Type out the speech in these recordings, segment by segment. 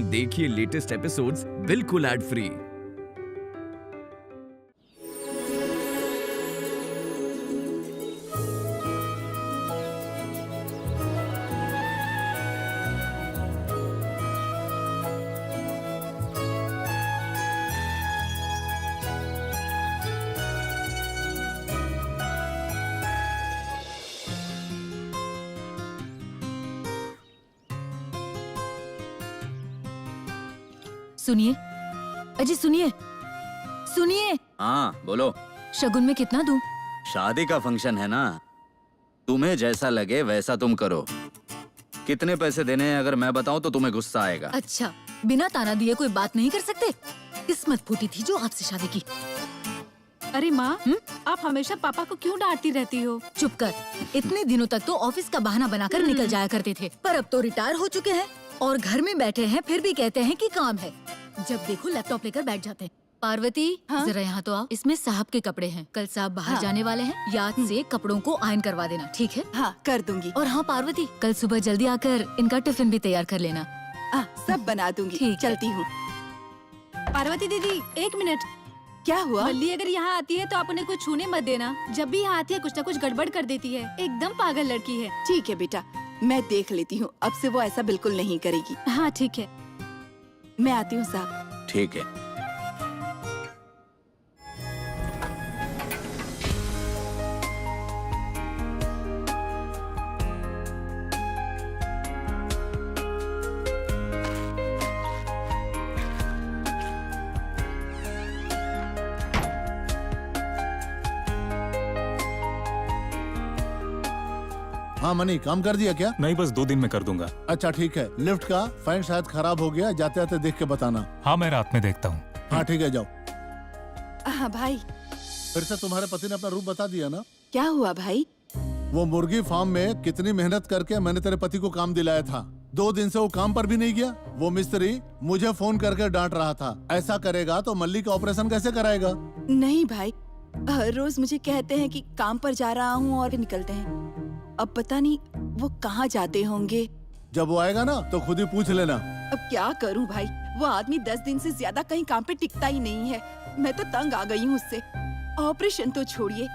देखिए latest episodes बिल्कुल ad free. सुनिए अजी, सुनिए सुनिए। हाँ बोलो। शगुन में कितना दूं? शादी का फंक्शन है ना, तुम्हें जैसा लगे वैसा तुम करो। कितने पैसे देने हैं अगर मैं बताऊं तो तुम्हें गुस्सा आएगा। अच्छा, बिना ताना दिए कोई बात नहीं कर सकते? किस्मत फूटी थी जो आपसे शादी की। अरे माँ, आप हमेशा पापा को क्यों डांटती रहती हो? चुप कर। इतने दिनों तक तो ऑफिस का बहाना बनाकर निकल जाया करते थे, पर अब तो रिटायर हो चुके हैं और घर में बैठे हैं, फिर भी कहते हैं कि काम है। जब देखो लैपटॉप लेकर बैठ जाते हैं। पार्वती, हाँ? जरा यहाँ तो आओ। इसमें साहब के कपड़े हैं, कल साहब बाहर जाने वाले हैं, याद से कपड़ों को आयरन करवा देना, ठीक है? हाँ, कर दूंगी। और हाँ पार्वती, कल सुबह जल्दी आकर इनका टिफिन भी तैयार कर लेना। सब बना दूंगी। ठीक है। चलती हूँ। पार्वती दीदी, एक मिनट। क्या हुआ? मल्ली अगर यहाँ आती है तो आप उन्हें कुछ छूने मत देना। जब भी यहाँ आती है कुछ न कुछ गड़बड़ कर देती है। एकदम पागल लड़की है। ठीक है बेटा, मैं देख लेती हूँ। अब से वो ऐसा बिल्कुल नहीं करेगी। हाँ ठीक है। मैं आती हूँ साहब। ठीक है। हाँ मनी, काम कर दिया क्या? नहीं, बस 2 दिन में कर दूंगा। अच्छा ठीक है। लिफ्ट का फैन शायद खराब हो गया, जाते जाते देख के बताना। हाँ, मैं रात में देखता हूँ। हाँ ठीक है, जाओ। हाँ भाई। फिर से तुम्हारे पति ने अपना रूप बता दिया ना? क्या हुआ भाई? वो मुर्गी फार्म में कितनी मेहनत करके मैंने तेरे पति को काम दिलाया था, 2 दिन से वो काम पर भी नहीं गया। वो मिस्त्री मुझे फोन करके डांट रहा था, ऐसा करेगा तो मल्ली का ऑपरेशन कैसे कराएगा? नहीं भाई, हर रोज मुझे कहते हैं कि काम पर जा रहा हूँ और निकलते हैं। अब पता नहीं वो कहाँ जाते होंगे। जब वो आएगा ना तो खुद ही पूछ लेना। अब क्या करूँ भाई, वो आदमी 10 दिन से ज्यादा कहीं काम पे टिकता ही नहीं है। मैं तो तंग आ गई हूँ उससे। ऑपरेशन तो छोड़िए,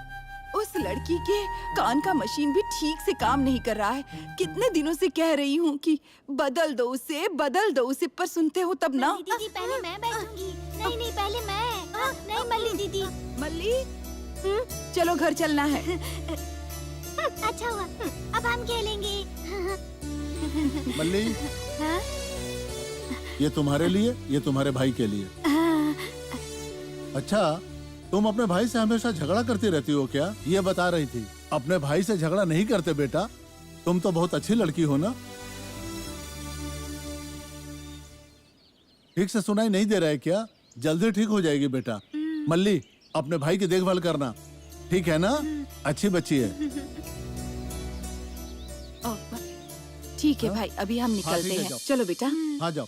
उस लड़की के कान का मशीन भी ठीक से काम नहीं कर रहा है। कितने दिनों से कह रही हूँ कि बदल दो उसे, बदल दो उसे, पर सुनते हो तब ना। दीदी पहले मैं बैठूंगी। नहीं नहीं, पहले मैं। नहीं मल्ली दीदी। मल्ली, चलो घर चलना है। अच्छा हुआ, अब हम खेलेंगे। मल्ली, हाँ? ये तुम्हारे लिए, ये तुम्हारे भाई के लिए। अच्छा, तुम अपने भाई से हमेशा झगड़ा करती रहती हो क्या? ये बता रही थी। अपने भाई से झगड़ा नहीं करते बेटा, तुम तो बहुत अच्छी लड़की हो ना। ठीक से सुनाई नहीं दे रहा है क्या? जल्दी ठीक हो जाएगी बेटा। मल्ली, अपने भाई की देखभाल करना, ठीक है ना? अच्छी बच्ची है। ठीक है भाई, अभी हम हाँ, निकलते ठीक है, हैं। जाओ। चलो बेटा। हाँ जाओ।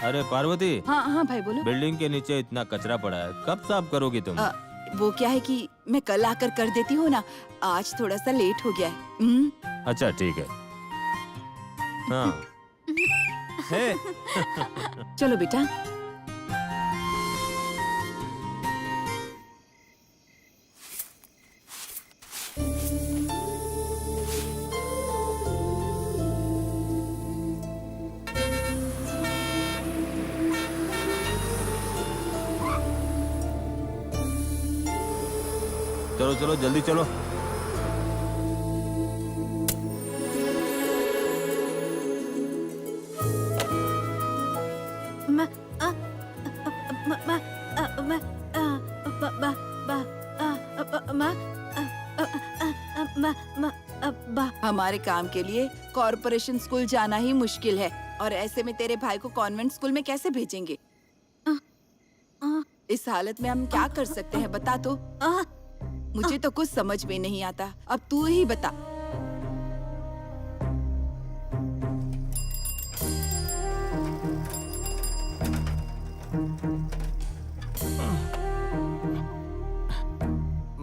अरे पार्वती, हाँ हाँ भाई बोलो। बिल्डिंग के नीचे इतना कचरा पड़ा है, कब साफ करोगी तुम? वो क्या है कि मैं कल आकर कर देती हूँ ना, आज थोड़ा सा लेट हो गया है। अच्छा ठीक है। हाँ। हे। चलो बेटा। चलो चलो जल्दी चलो। हमारे काम के लिए कॉर्पोरेशन स्कूल जाना ही मुश्किल है, और ऐसे में तेरे भाई को कॉन्वेंट स्कूल में कैसे भेजेंगे? इस हालत में हम क्या कर सकते हैं बता तो। मुझे तो कुछ समझ में नहीं आता, अब तू ही बता।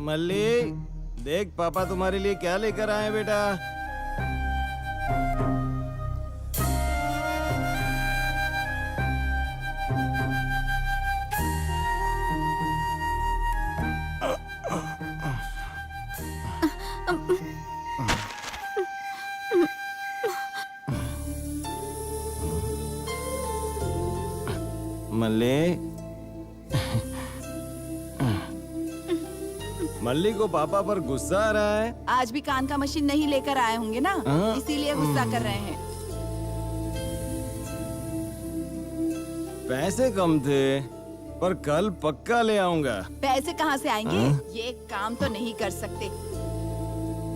मल्ली, देख पापा तुम्हारे लिए क्या लेकर आए बेटा। मल्ली, मल्ली को पापा पर गुस्सा आ रहा है। आज भी कान का मशीन नहीं लेकर आए होंगे ना, हाँ। इसीलिए गुस्सा कर रहे हैं। पैसे कम थे, पर कल पक्का ले आऊंगा। पैसे कहाँ से आएंगे? ये काम तो नहीं कर सकते।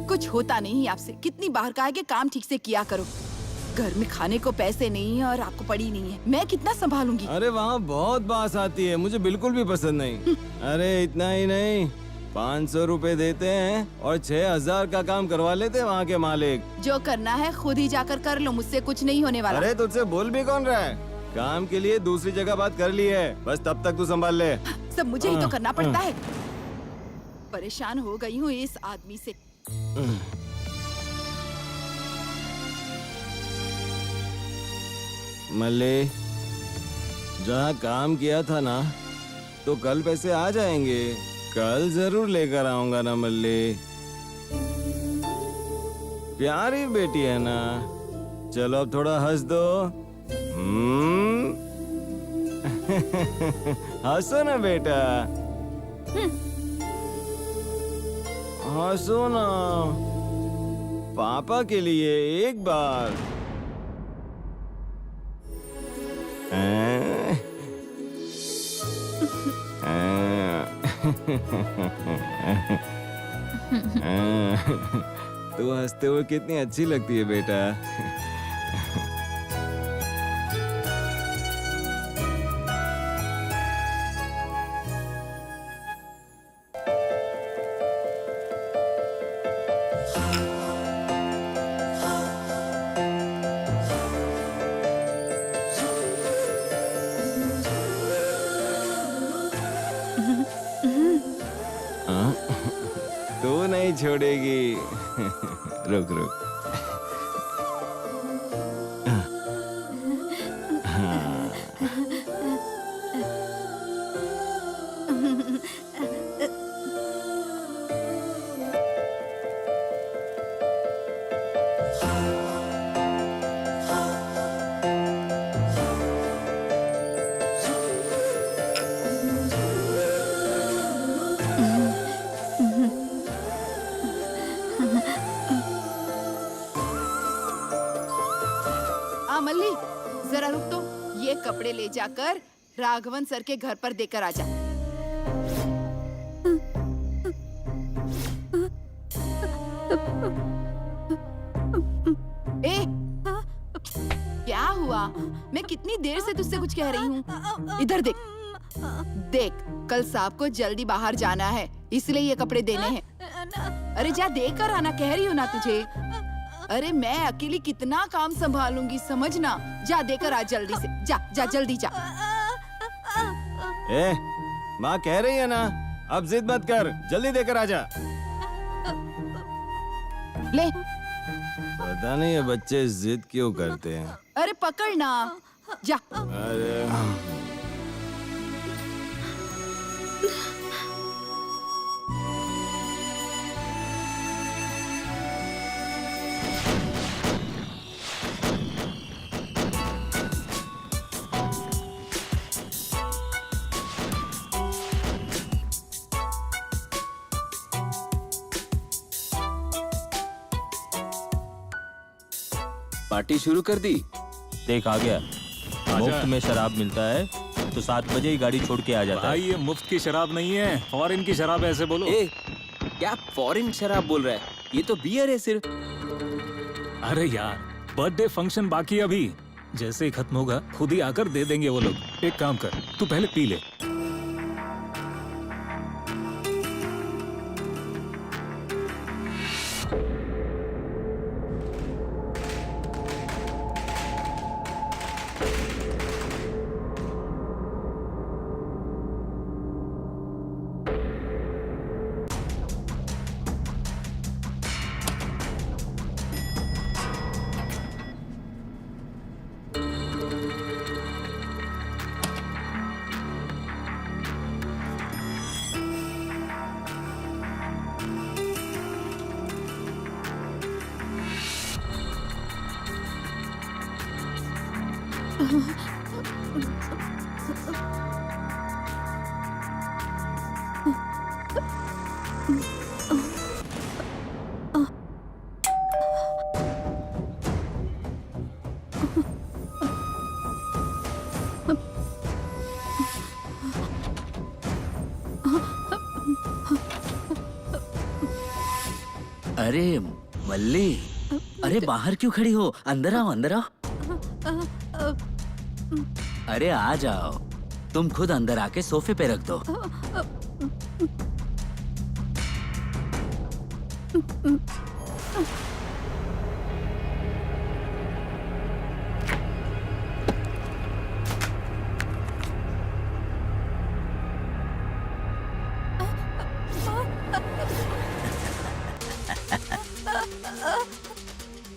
कुछ होता नहीं आपसे। कितनी बार कहा है कि काम ठीक से किया करो। घर में खाने को पैसे नहीं है और आपको पड़ी नहीं है। मैं कितना संभालूंगी? अरे वहाँ बहुत बास आती है, मुझे बिल्कुल भी पसंद नहीं। अरे इतना ही नहीं, 500 रुपए देते हैं और 6000 का काम करवा लेते हैं वहाँ के मालिक। जो करना है खुद ही जाकर कर लो, मुझसे कुछ नहीं होने वाला। अरे तुझसे बोल भी कौन रहा है? काम के लिए दूसरी जगह बात कर ली है, बस तब तक तू संभाल ले। सब मुझे ही तो करना पड़ता है। परेशान हो गई हूँ इस आदमी से। मल्ले, जहाँ काम किया था ना, तो कल पैसे आ जाएंगे। कल जरूर लेकर आऊंगा ना मल्ले। प्यारी बेटी है ना। चलो अब थोड़ा हंस दो। हंसो ना बेटा, हंसो ना। पापा के लिए एक बार। तू हंसते हुए कितनी अच्छी लगती है बेटा। तू नहीं छोड़ेगी। रुक रुक। मल्ली, जरा रुक तो। ये कपड़े ले जाकर राघवन सर के घर पर देकर आजा। ए, क्या हुआ? मैं कितनी देर से तुझसे कुछ कह रही हूँ। इधर देख। देख, कल साहब को जल्दी बाहर जाना है, इसलिए ये कपड़े देने हैं। अरे जा देकर आना, कह रही हूँ ना तुझे। अरे मैं अकेली कितना काम संभालूंगी, समझना। जा देकर आ जल्दी से। जा जा जल्दी जा। ए, माँ कह रही है ना, अब जिद मत कर, जल्दी देकर आजा। ले। पता नहीं ये बच्चे जिद क्यों करते हैं। अरे पकड़ ना, जा। अरे पार्टी शुरू कर दी। देख आ गया। मुफ्त में शराब मिलता है तो 7 बजे ही गाड़ी छोड़ के आ जाता है। भाई ये मुफ्त की शराब नहीं है, फॉरेन की शराब है, ऐसे बोलो। ए, क्या फॉरेन शराब बोल रहा है? ये तो बियर है सिर्फ। अरे यार, बर्थडे फंक्शन बाकी है अभी, जैसे ही खत्म होगा खुद ही आकर दे देंगे वो लोग। एक काम कर, तू पहले पी ले। अरे मल्ली, अरे बाहर क्यों खड़ी हो? अंदर आओ, अंदर आओ। अरे आ जाओ, तुम खुद अंदर आके सोफे पे रख दो।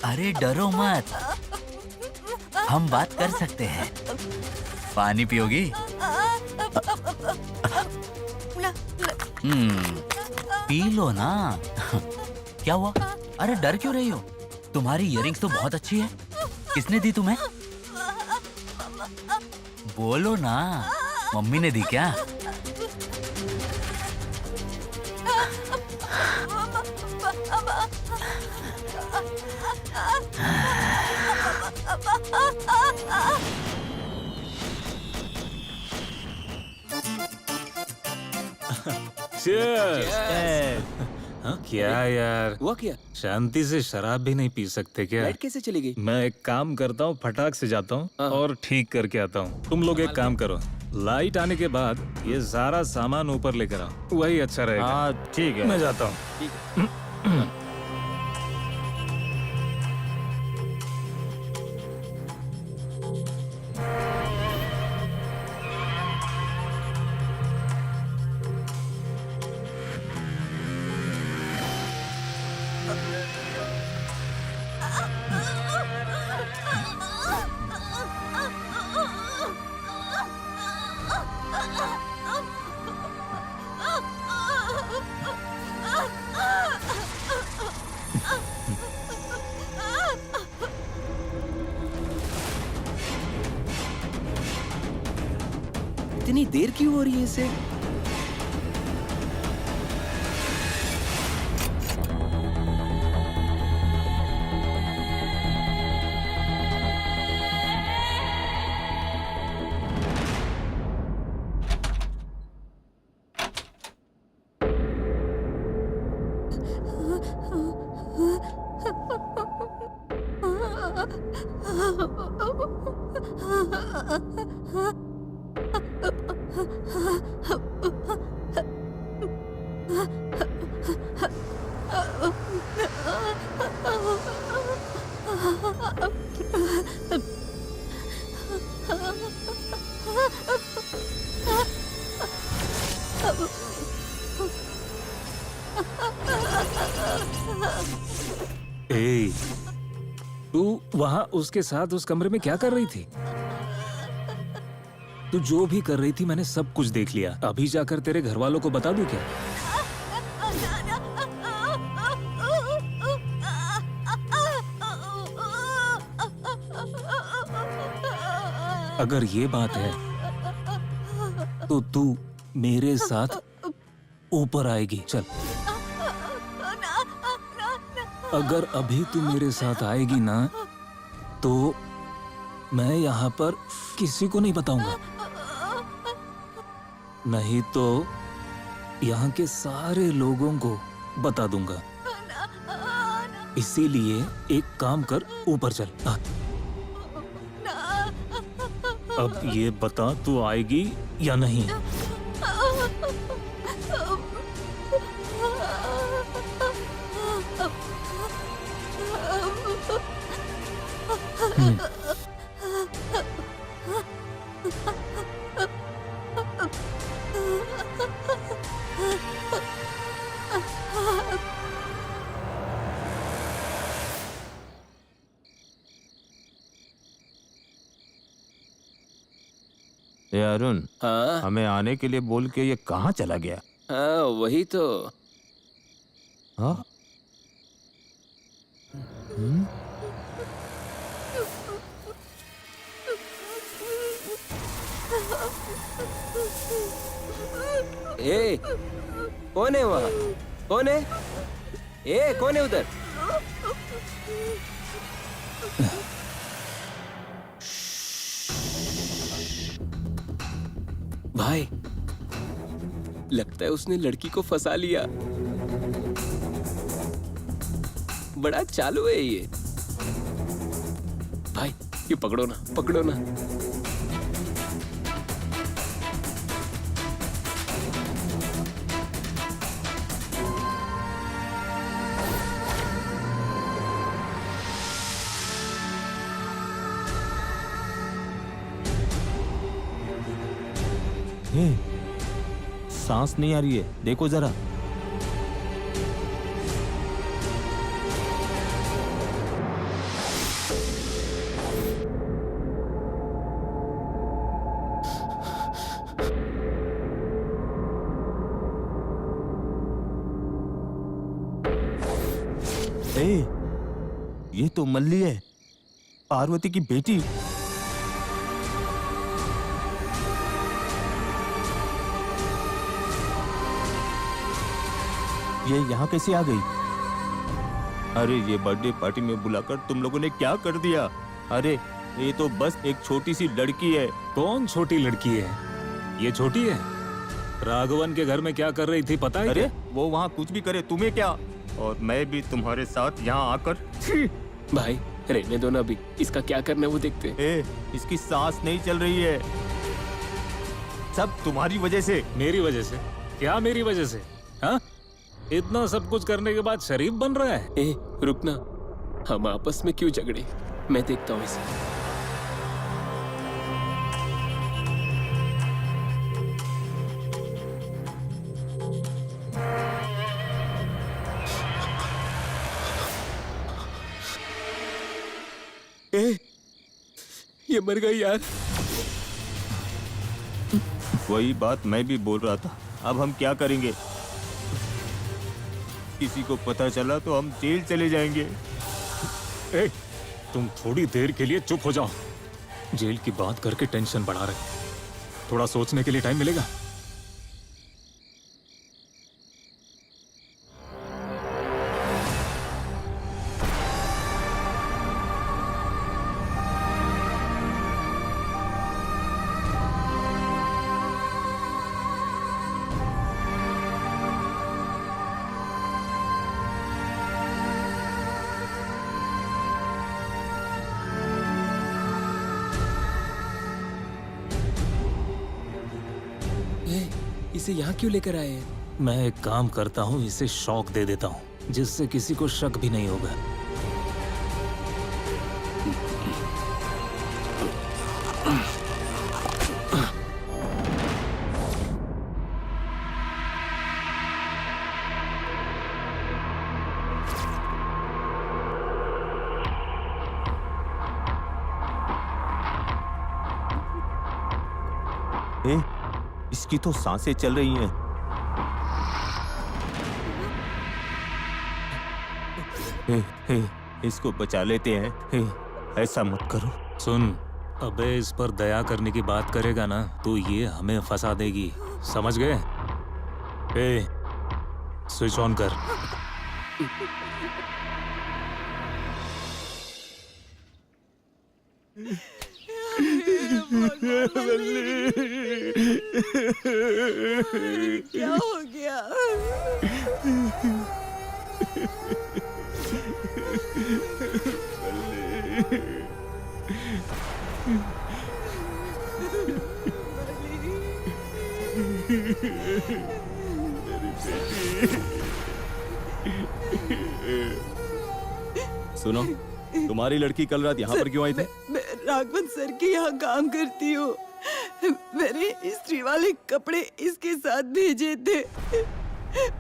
अरे डरो मत, हम बात कर सकते हैं। पानी पियोगी? पी लो ना। क्या हुआ? अरे डर क्यों रही हो? तुम्हारी इयररिंग्स तो बहुत अच्छी है। किसने दी तुम्हें? बोलो ना, मम्मी ने दी क्या? हाँ? क्या यार, हुआ क्या? शांति से शराब भी नहीं पी सकते क्या? लाइट कैसे चली गई? मैं एक काम करता हूँ, फटाक से जाता हूँ और ठीक करके आता हूँ। तुम लोग एक काम करो, लाइट आने के बाद ये सारा सामान ऊपर लेकर आओ, वही अच्छा रहेगा। हाँ ठीक है, मैं जाता हूँ। इतनी देर क्यों हो रही है इसे? ए, तू वहाँ उसके साथ उस कमरे में क्या कर रही थी? तू जो भी कर रही थी मैंने सब कुछ देख लिया। अभी जाकर तेरे घर वालों को बता दूं क्या? अगर ये बात है तो तू मेरे साथ ऊपर आएगी। चल, अगर अभी तू मेरे साथ आएगी ना तो मैं यहाँ पर किसी को नहीं बताऊंगा, नहीं तो यहाँ के सारे लोगों को बता दूंगा। इसीलिए एक काम कर, ऊपर चल। आ। अब ये बता, तू आएगी या नहीं? ये अरुण, हाँ हमें आने के लिए बोल के ये कहाँ चला गया? हाँ, वही तो। हाँ? ए, कौन है वहाँ? कौन है? ए, कौन है उधर? भाई, लगता है उसने लड़की को फंसा लिया। बड़ा चालू है ये। भाई, ये पकड़ो ना, पकड़ो ना। सांस नहीं आ रही है, देखो जरा। ये तो मल्ली है, पार्वती की बेटी। ये यहाँ कैसे आ गई? अरे ये बर्थडे पार्टी में बुलाकर तुम लोगों ने क्या कर दिया? अरे ये तो बस एक छोटी सी लड़की है। कौन छोटी लड़की है? ये छोटी है? राघवन के घर में क्या कर रही थी पता है? अरे वो वहाँ कुछ भी करे, तुम्हें क्या? और मैं भी तुम्हारे साथ यहाँ आकर। भाई, रहने दो ना अभी, इसका क्या करना है वो देखते हैं। इसकी सांस नहीं चल रही है, सब तुम्हारी वजह से। मेरी वजह से? क्या मेरी वजह से? हाँ? इतना सब कुछ करने के बाद शरीफ बन रहा है? ए, रुकना, हम आपस में क्यों झगड़े? मैं देखता हूँ इसे। ए, ये मर गई यार। वही बात मैं भी बोल रहा था। अब हम क्या करेंगे? किसी को पता चला तो हम जेल चले जाएंगे। ए, तुम थोड़ी देर के लिए चुप हो जाओ। जेल की बात करके टेंशन बढ़ा रहे। थोड़ा सोचने के लिए टाइम मिलेगा? इसे यहाँ क्यों लेकर आए हैं? मैं एक काम करता हूँ, इसे शॉक दे देता हूँ जिससे किसी को शक भी नहीं होगा। इसकी तो सांसें चल रही हैं। इसको बचा लेते हैं। ऐसा मत करो। सुन, अबे इस पर दया करने की बात करेगा ना तो ये हमें फंसा देगी, समझ गए? ए, स्विच ऑन कर। क्या हो गया? सुनो, तुम्हारी लड़की कल रात यहाँ पर क्यों आई थी? मैं राघवन सर के यहाँ काम करती हूँ। मैंने इस्त्री वाले कपड़े इसके साथ भेजे थे,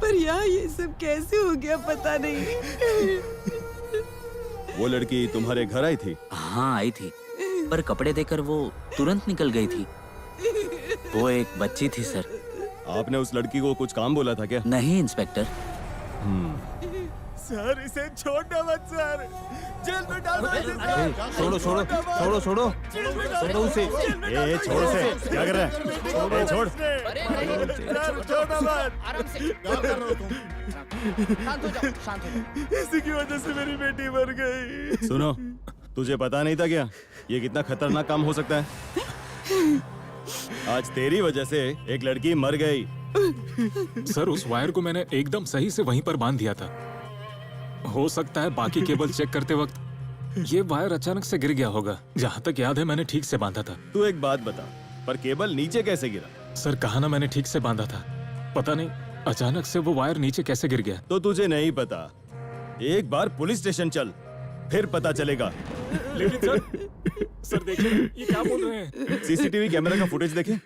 पर यहाँ ये सब कैसे हो गया पता नहीं। वो लड़की तुम्हारे घर आई थी? हाँ आई थी, पर कपड़े देकर वो तुरंत निकल गई थी। वो एक बच्ची थी सर। आपने उस लड़की को कुछ काम बोला था क्या? नहीं इंस्पेक्टर। सर इसे छोड़ना मत सर, जेल में डाल दो इसे सर। छोड़ो छोड़ो छोड़ो छोड़ो सुनो उसे। ए छोड़ उसे, क्या कर रहा है? ए छोड़। क्या कर रहे हो तुम? इसी की वजह से मेरी बेटी मर गई। सुनो, तुझे पता नहीं था क्या ये कितना खतरनाक काम हो सकता है? आज तेरी वजह से एक लड़की मर गई। सर उस वायर को मैंने एकदम सही से वहीं पर बांध दिया था। हो सकता है बाकी केबल चेक करते वक्त ये वायर अचानक से गिर गया होगा। जहाँ तक याद है मैंने ठीक से बांधा था। तू एक बात बता, पर केबल नीचे कैसे गिरा? सर कहा ना मैंने ठीक से बांधा था। पता नहीं अचानक से वो वायर नीचे कैसे गिर गया। तो तुझे नहीं पता। एक बार पुलिस स्टेशन चल, फिर पता चलेगा। लेकिन सर देखिए ये क्या बोल रहे हैं। सीसीटीवी कैमरा का फुटेज देखे।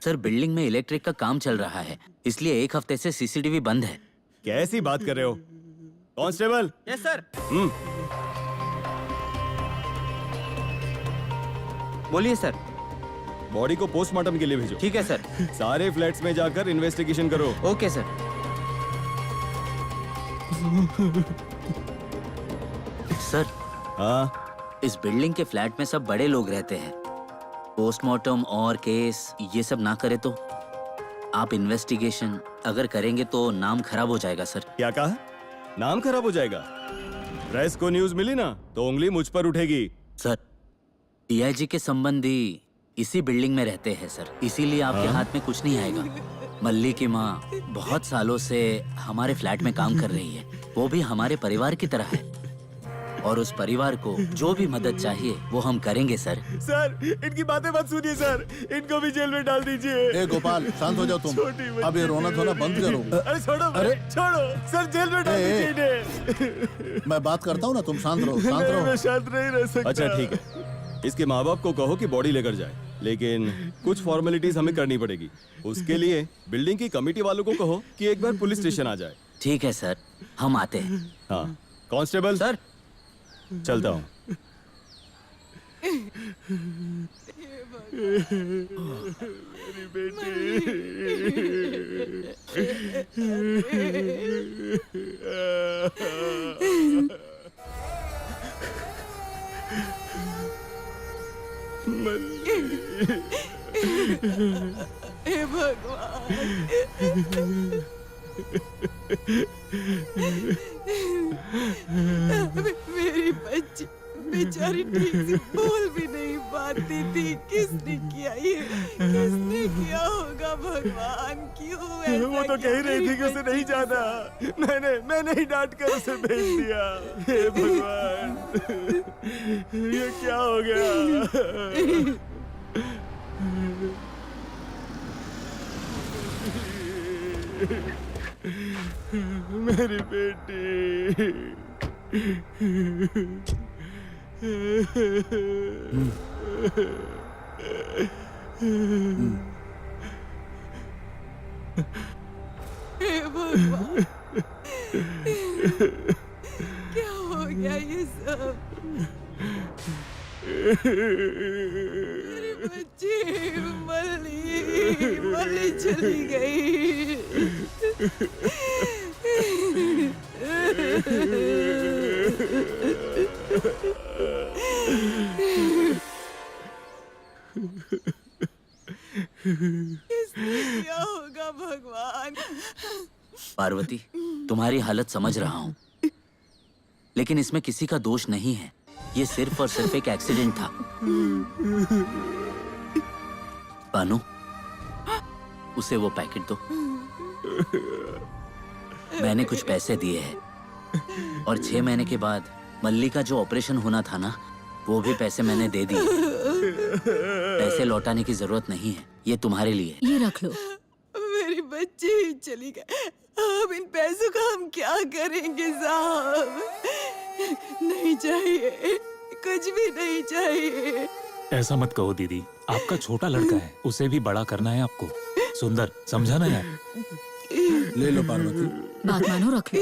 सर बिल्डिंग में इलेक्ट्रिक का काम चल रहा है, इसलिए एक हफ्ते से सीसीटीवी बंद है। कैसी बात कर रहे हो? कांस्टेबल। Yes sir. बोलिए सर। बॉडी को पोस्टमार्टम के लिए भेजो। ठीक है सर। सारे फ्लैट्स में जाकर इन्वेस्टिगेशन करो। Okay sir. सर हाँ, इस बिल्डिंग के फ्लैट में सब बड़े लोग रहते हैं। पोस्टमार्टम और केस ये सब ना करे तो आप इन्वेस्टिगेशन अगर करेंगे तो नाम खराब हो जाएगा सर। क्या कहा? नाम खराब हो जाएगा? प्रेस को न्यूज मिली ना तो उंगली मुझ पर उठेगी। सर डीआईजी के संबंधी इसी बिल्डिंग में रहते हैं सर, इसीलिए आपके हाथ में कुछ नहीं आएगा। मल्ली की माँ बहुत सालों से हमारे फ्लैट में काम कर रही है, वो भी हमारे परिवार की तरह है और उस परिवार को जो भी मदद चाहिए वो हम करेंगे सर। सर इनकी बातें मत सुनिए सर, इनको भी जेल में डाल दीजिए। ए गोपाल शांत हो जाओ तुम। अब ये रोना धोना बंद करो। अरे छोड़ो, अरे छोड़ो सर, जेल में डाल दीजिए इन्हें। मैं बात करता हूँ ना, तुम शांत रहो, शांत रहो। मैं शांत नहीं रह सकता। अच्छा ठीक है, इसके माँ बाप को कहो कि बॉडी लेकर जाए, लेकिन कुछ फॉर्मेलिटीज हमें करनी पड़ेगी। उसके लिए बिल्डिंग की कमेटी वालों को कहो कि एक बार पुलिस स्टेशन आ जाए। ठीक है सर, हम आते हैं। हाँ कांस्टेबल सर। चलता हूँ। मेरी हे भगवान। मेरी बच्ची बेचारी ठीक से बोल भी नहीं पाती थी। किसने किया ये? किसने किया होगा भगवान? क्यों ऐसा? वो तो कह रही थी कि उसे नहीं जाना। मैंने ही डांट कर उसे भेज दिया। हे भगवान, ये क्या हो गया? मेरी बेटी। हे भगवान, क्या हो गया ये सब? मेरी बच्ची मल्ली चली गई। किसने किया होगा भगवान? पार्वती, तुम्हारी हालत समझ रहा हूँ, लेकिन इसमें किसी का दोष नहीं है। ये सिर्फ और सिर्फ एक एक्सीडेंट था। बानू, उसे वो पैकेट दो। मैंने कुछ पैसे दिए हैं और 6 महीने के बाद मल्ली का जो ऑपरेशन होना था ना, वो भी पैसे मैंने दे दिए। पैसे लौटाने की जरूरत नहीं है, ये तुम्हारे लिए। ये रख लो। मेरी बच्ची ही चली गई। अब इन पैसों का हम क्या करेंगे साहब? नहीं चाहिए, कुछ भी नहीं चाहिए। ऐसा मत कहो दीदी, आपका छोटा लड़का है, उसे भी बड़ा करना है आपको। सुंदर, समझा ना यार? ले लो पार्वती। बात मानो, रख लो।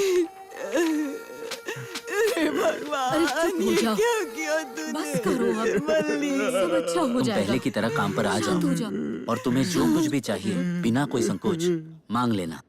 अरे भगवान, अरे चुप हो ये जाओ। क्या किया तूने? बस करो अब। मल्ली। सब अच्छा हो तुम जाएगा। पहले की तरह काम पर आ शांत हो जाओ जाओ। और तुम्हें जो कुछ भी चाहिए बिना कोई संकोच मांग लेना।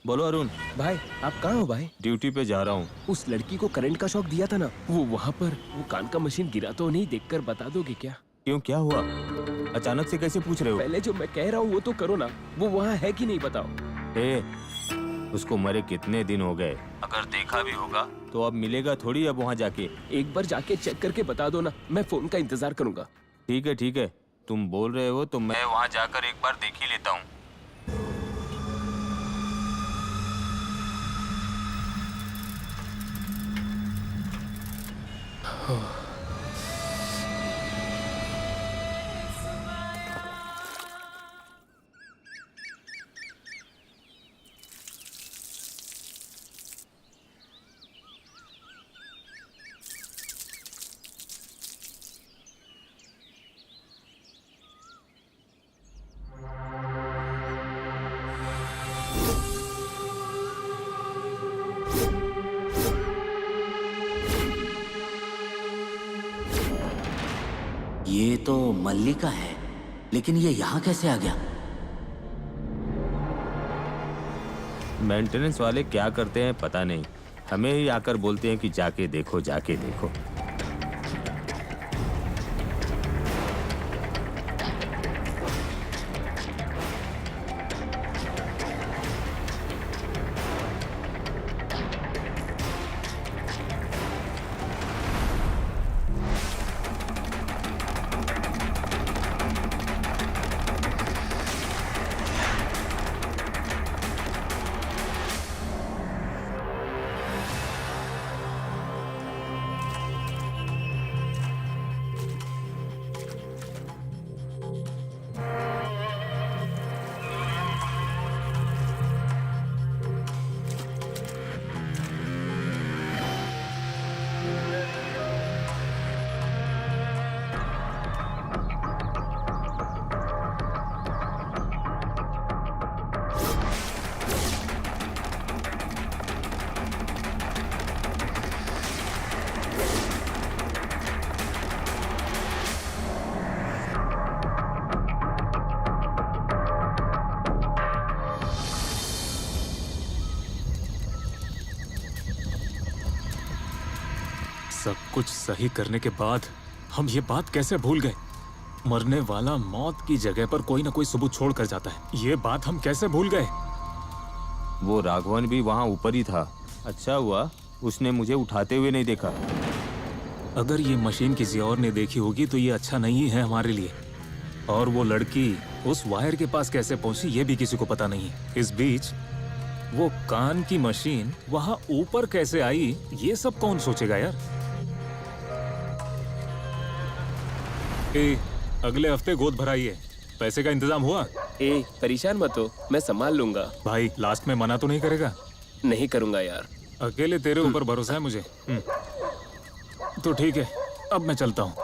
बोलो अरुण। भाई आप कहाँ हो भाई? ड्यूटी पे जा रहा हूँ। उस लड़की को करंट का शॉक दिया था ना, वो वहाँ पर वो कान का मशीन गिरा तो नहीं, देखकर बता दोगे क्या? क्यों, क्या हुआ? अचानक से कैसे पूछ रहे हो? पहले जो मैं कह रहा हूँ वो तो करो ना, वो वहाँ है कि नहीं बताओ। उसको मरे कितने दिन हो गए, अगर देखा भी होगा तो अब मिलेगा थोड़ी अब वहाँ जाके। एक बार जाके चेक करके बता दो ना, मैं फोन का इंतजार करूंगा। ठीक है ठीक है, तुम बोल रहे हो तो मैं वहाँ जाकर एक बार देख ही लेता हूँ। ये तो मल्लिका है, लेकिन ये यहाँ कैसे आ गया? मेंटेनेंस वाले क्या करते हैं पता नहीं, हमें ही आकर बोलते हैं कि जाके देखो जाके देखो। सब कुछ सही करने के बाद हम ये बात कैसे भूल गए? मरने वाला मौत की जगह पर कोई ना कोई सबूत छोड़ कर जाता है, ये बात हम कैसे भूल गए? वो राघवन भी वहाँ ऊपर ही था, अच्छा हुआ उसने मुझे उठाते हुए नहीं देखा। अगर ये मशीन किसी और ने देखी होगी तो ये अच्छा नहीं है हमारे लिए। और वो लड़की उस वायर के पास कैसे पहुंची ये भी किसी को पता नहीं है। इस बीच वो कान की मशीन वहां ऊपर कैसे आई ये सब कौन सोचेगा यार? अगले हफ्ते गोद भराई है, पैसे का इंतजाम हुआ? परेशान मत हो, मैं संभाल लूंगा। भाई लास्ट में मना तो नहीं करेगा? नहीं करूंगा यार, अकेले तेरे ऊपर भरोसा है मुझे। तो ठीक है, अब मैं चलता हूँ।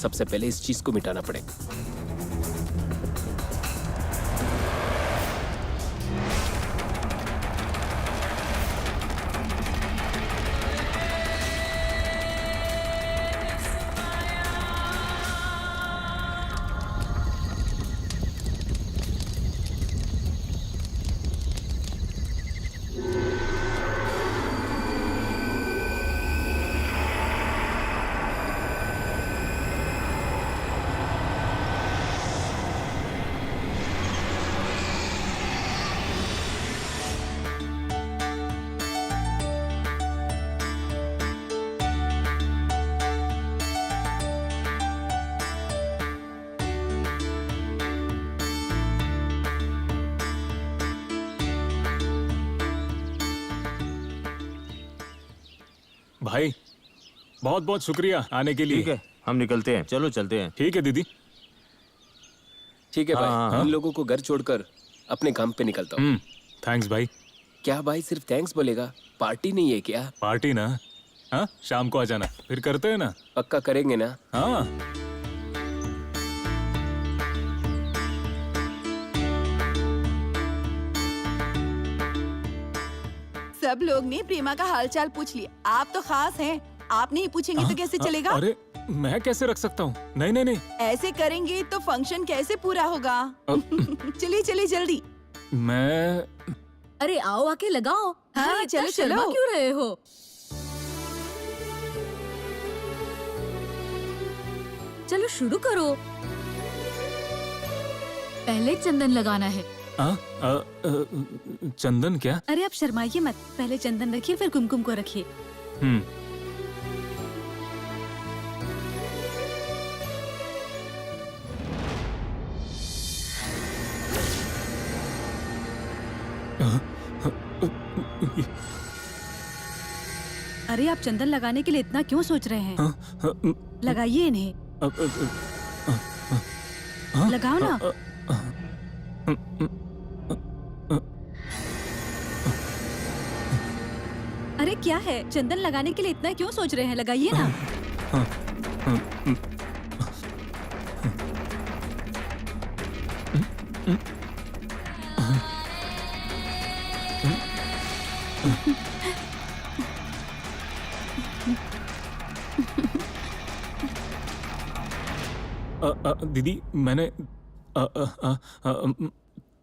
सबसे पहले इस चीज को मिटाना पड़ेगा। भाई बहुत बहुत शुक्रिया आने के लिए। ठीक है, हम निकलते हैं, चलो चलते हैं। ठीक है दीदी। ठीक है भाई, हाँ। इन लोगों को घर छोड़कर अपने काम पे निकलता हूँ। थैंक्स भाई। क्या भाई सिर्फ थैंक्स बोलेगा? पार्टी नहीं है क्या? पार्टी ना, हाँ शाम को आ जाना, फिर करते हैं ना। पक्का करेंगे ना? हाँ सब लोग ने प्रेमा का हालचाल पूछ लिया। आप तो खास हैं, आप नहीं पूछेंगे तो कैसे चलेगा? अरे मैं कैसे रख सकता हूँ? नहीं नहीं नहीं। ऐसे करेंगे तो फंक्शन कैसे पूरा होगा? चलिए चलिए जल्दी। मैं अरे आओ आके लगाओ। हाँ, इतना चलो, शर्मा चलो। क्यों रहे हो? चलो शुरू करो। पहले चंदन लगाना है। चंदन क्या? अरे आप शर्माइए मत, पहले चंदन रखिए फिर कुमकुम को रखिए। अरे आप चंदन लगाने के लिए इतना क्यों सोच रहे हैं? लगाइए इन्हें। लगाओ ना। अरे क्या है, चंदन लगाने के लिए इतना क्यों सोच रहे हैं? लगाइए ना। दीदी मैंने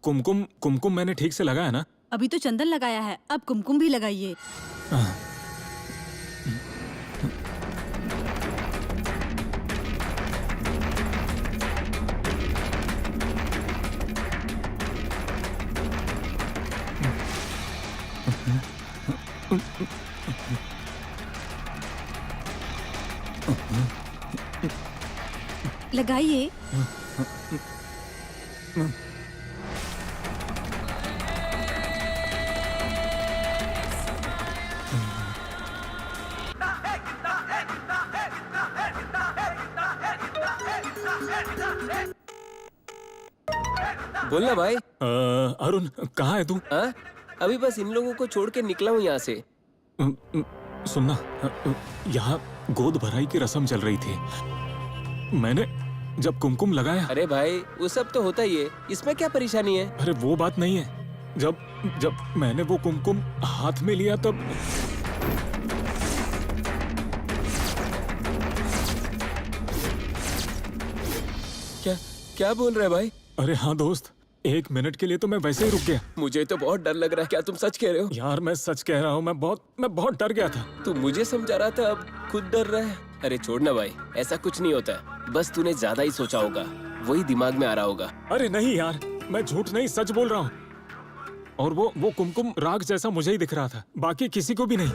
कुमकुम कुमकुम मैंने ठीक से लगाया ना? अभी तो चंदन लगाया है, अब कुमकुम भी लगाइए। लगाइए। बोलना भाई। अरुण कहाँ है तू? अभी बस इन लोगों को छोड़ के निकला हूँ यहाँ से। सुनना, यहाँ गोद भराई की रस्म चल रही थी। मैंने जब कुमकुम लगाया। अरे भाई वो सब तो होता ही है, इसमें क्या परेशानी है? अरे वो बात नहीं है, जब मैंने वो कुमकुम हाथ में लिया तब क्या बोल रहे हैं भाई? अरे हाँ दोस्त, 1 मिनट के लिए तो मैं वैसे ही रुक गया। मुझे तो बहुत डर लग रहा है। क्या तुम सच कह रहे हो? यार मैं सच कह रहा हूँ, मैं बहुत डर गया था। तू मुझे समझा रहा था, अब खुद डर रहा है। अरे छोड़ना भाई, ऐसा कुछ नहीं होता है, बस तूने ज्यादा ही सोचा होगा, वही दिमाग में आ रहा होगा। अरे नहीं यार, मैं झूठ नहीं सच बोल रहा हूँ। और वो कुमकुम राग जैसा मुझे ही दिख रहा था, बाकी किसी को भी नहीं।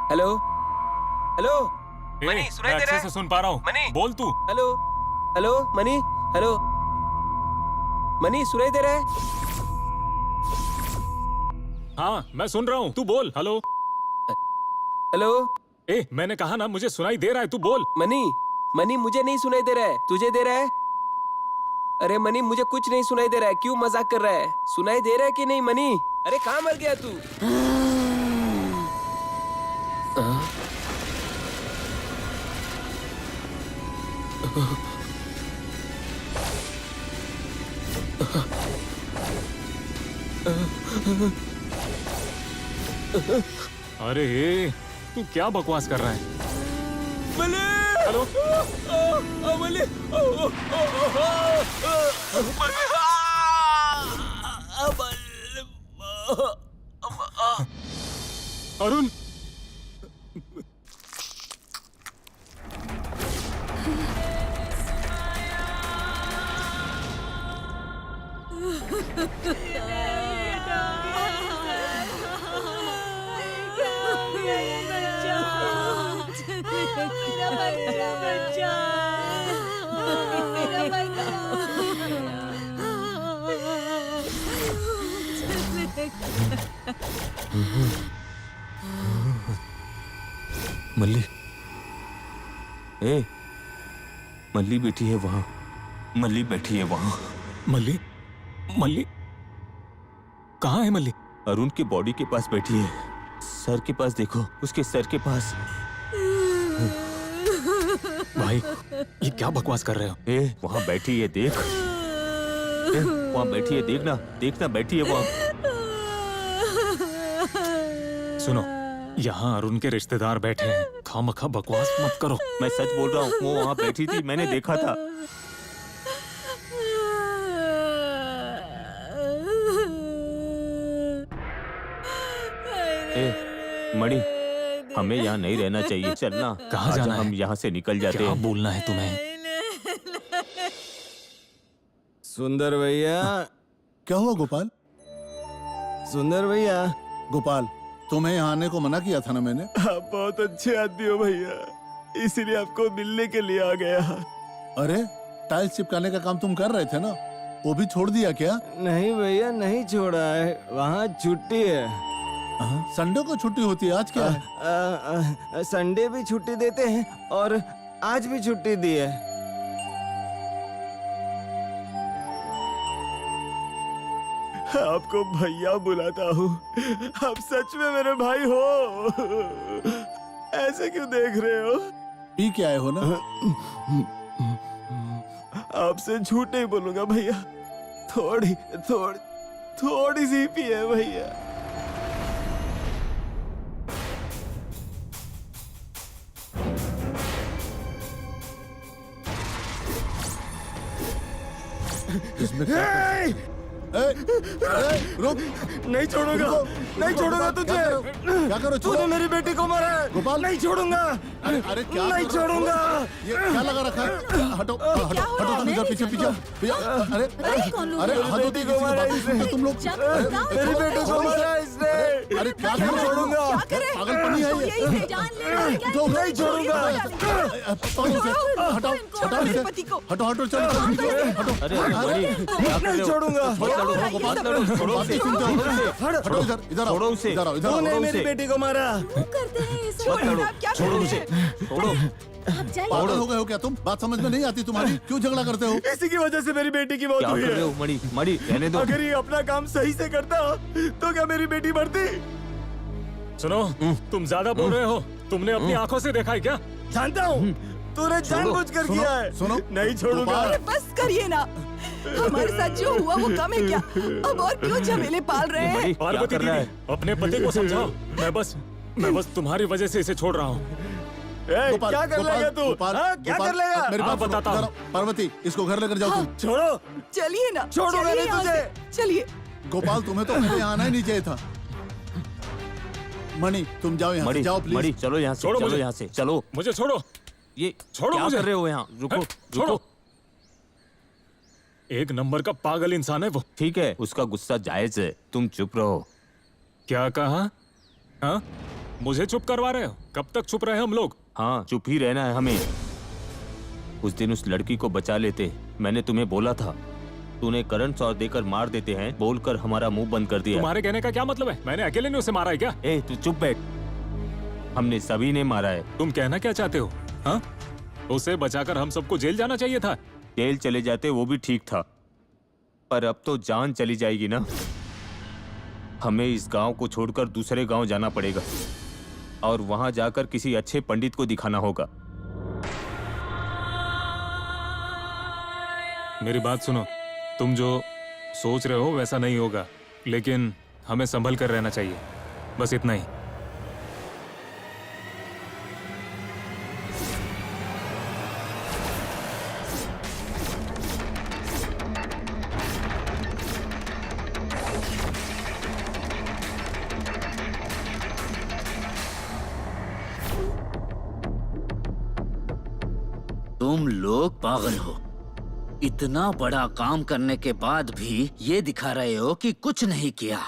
हेलो हेलो मनी, सुनाई दे रहा है? अच्छे से सुन पा रहा हूँ। मनी, बोल तू। Hello hello money, hello money, सुनाई दे रहा है? हाँ मैं सुन रहा हूँ, तू बोल। Hello hello. मैंने कहा ना मुझे सुनाई दे रहा है, तू बोल। मनी मुझे नहीं सुनाई दे रहा है, तुझे दे रहा है? अरे मनी मुझे कुछ नहीं सुनाई दे रहा है, क्यों मजाक कर रहा है? सुनाई दे रहा है कि नहीं मनी? अरे कहाँ मर गया तू? अरे तू क्या बकवास कर रहा है? हेलो अरुण, मल्ली, मल्ली बैठी है वहाँ, मल्ली बैठी है वहाँ। मल्ली कहाँ है? मल्ली अरुण की बॉडी के पास बैठी है, सर के पास देखो, उसके सर के पास। भाई ये क्या बकवास कर रहे हो? ए, वहाँ बैठी है, देख। वहाँ बैठी है, देखना, देखना, बैठी है वहाँ। सुनो, यहाँ अरुण के रिश्तेदार बैठे हैं, खामखा बकवास मत करो। मैं सच बोल रहा हूँ, वो वहाँ बैठी थी, मैंने देखा था। ए, मणि, हमें यहाँ नहीं रहना चाहिए, चलना। कहाँ जाना है? हम यहाँ से निकल जाते क्या हैं। बोलना है तुम्हें? सुंदर भैया, क्या हुआ गोपाल? सुंदर भैया, गोपाल, तुम्हें यहाँ आने को मना किया था ना मैंने? आप बहुत अच्छे आदमी हो भैया, इसीलिए आपको मिलने के लिए आ गया। अरे, टाइल्स चिपकाने का काम तुम कर रहे थे ना, वो भी छोड़ दिया क्या? नहीं भैया, नहीं छोड़ा है, वहाँ छुट्टी है। संडे को छुट्टी होती है, आज क्या है? संडे भी छुट्टी देते हैं और आज भी छुट्टी दी है। आपको भैया बुलाता हूँ, आप सच में मेरे भाई हो। ऐसे क्यों देख रहे हो? पी के आए हो ना? आपसे झूठ नहीं बोलूंगा भैया, थोड़ी थोड़ी थोड़ी सी पी है भैया। इसमें क्या? रुक! नहीं छोड़ूंगा, नहीं छोड़ूंगा तुझे। क्या करो? तूने मेरी बेटी को मारा है गोपाल, नहीं छोड़ूंगा। अरे क्या? नहीं छोड़ूंगा। ये क्या लगा रखा है? हटो, हटो, हटो तुम इधर, पीछे पीछे। अरे, अरे हाथ होती किसी की बात नहीं सुनते तुम लोग। मेरी बेटी को मारा इसने। अरे क्या नहीं छोड़ूंगा। पागलपनी है ये? नहीं छोड़ूंगा। पकड़ो इसे, हटाओ, हटाओ इसे, हटो, हटो, चलो, हटो। अरे मणि, क्या कर रहे नहीं हो? छोड़ूंगा। गोपाल, छोड़ो बात नहीं सुनते हो? हटो इधर, इधर आओ, छोड़ो उसे। इधर आओ, इधर आओ। तूने मेरी बेटी को मारा। छोड़ो उसे, छोड़ो। पागल हो गए हो क्या तुम? बात समझ में नहीं आती तुम्हारी? क्यों झगड़ा करते हो? इसी की वजह से मेरी बेटी की मौत क्या हुई कर रहे है। हो मणि? मणि, रहने दो। अगर ये अपना काम सही से करता तो क्या मेरी बेटी मरती? सुनो, तुम ज्यादा बोल रहे हो। तुमने अपनी आंखों से देखा है क्या? जानता हूँ, तूने जानबूझकर किया है। सुनो, नहीं छोड़ूंगा। अरे बस करिए ना, हमारे साथ जो हुआ वो कम है क्या? अब और क्यों झमेले पाल रहे हैं? मणि, क्या पार्वती कर रहा दीदी, है? अपने पति को समझाओ। मैं बस तुम्हारी वजह से इसे छोड़ रहा हूँ। ए, क्या कर लेगा तू? हाँ, क्या कर लेगा? मेरे हाँ, पास बताता हूँ। पार्वती, इसको घर लेकर जाओ तुम। छोड़ो। चलिए ना, छोड़ूंगा चलिए नहीं यहाँ तुझे। से, चलिए। गोपाल, तुम्हें तो पहले आना ही नहीं चाहिए था। मणि, तुम जाओ यहाँ से, मणि, जाओ प्लीज। मणि, चलो यहाँ से, छोड़ो चलो मुझे। यहाँ से, चलो। मुझे छोड़ो। ये छोड़ो क्या मुझे। कर रहे हो यहाँ? रुको, छोड़ो। रुको। एक नंबर का पागल इंसान है वो। ठीक है, उसका गुस्सा जायज है, तुम चुप रहो। क्या कहा? हाँ, मुझे चुप करवा रहे हो? कब तक चुप रहे हम लोग? हाँ, चुप ही रहना है हमें। उस दिन उस लड़की को बचा लेते, मैंने तुम्हें बोला था। तूने करंट शॉट देकर मार देते हैं बोलकर हमारा मुंह बंद कर दिया। तुम्हारे कहने का क्या मतलब है? मैंने अकेले ने उसे मारा है क्या? ए, तू चुप बैठ। हमने सभी ने मारा है। तुम कहना क्या चाहते हो? हाँ, उसे बचाकर हम सबको जेल जाना चाहिए था। जेल चले जाते वो भी ठीक था, पर अब तो जान चली जाएगी ना। हमें इस गांव को छोड़कर दूसरे गांव जाना पड़ेगा और वहां जाकर किसी अच्छे पंडित को दिखाना होगा। मेरी बात सुनो, तुम जो सोच रहे हो वैसा नहीं होगा, लेकिन हमें संभल कर रहना चाहिए, बस इतना ही। तुम लोग पागल हो। इतना बड़ा काम करने के बाद भी ये दिखा रहे हो कि कुछ नहीं किया।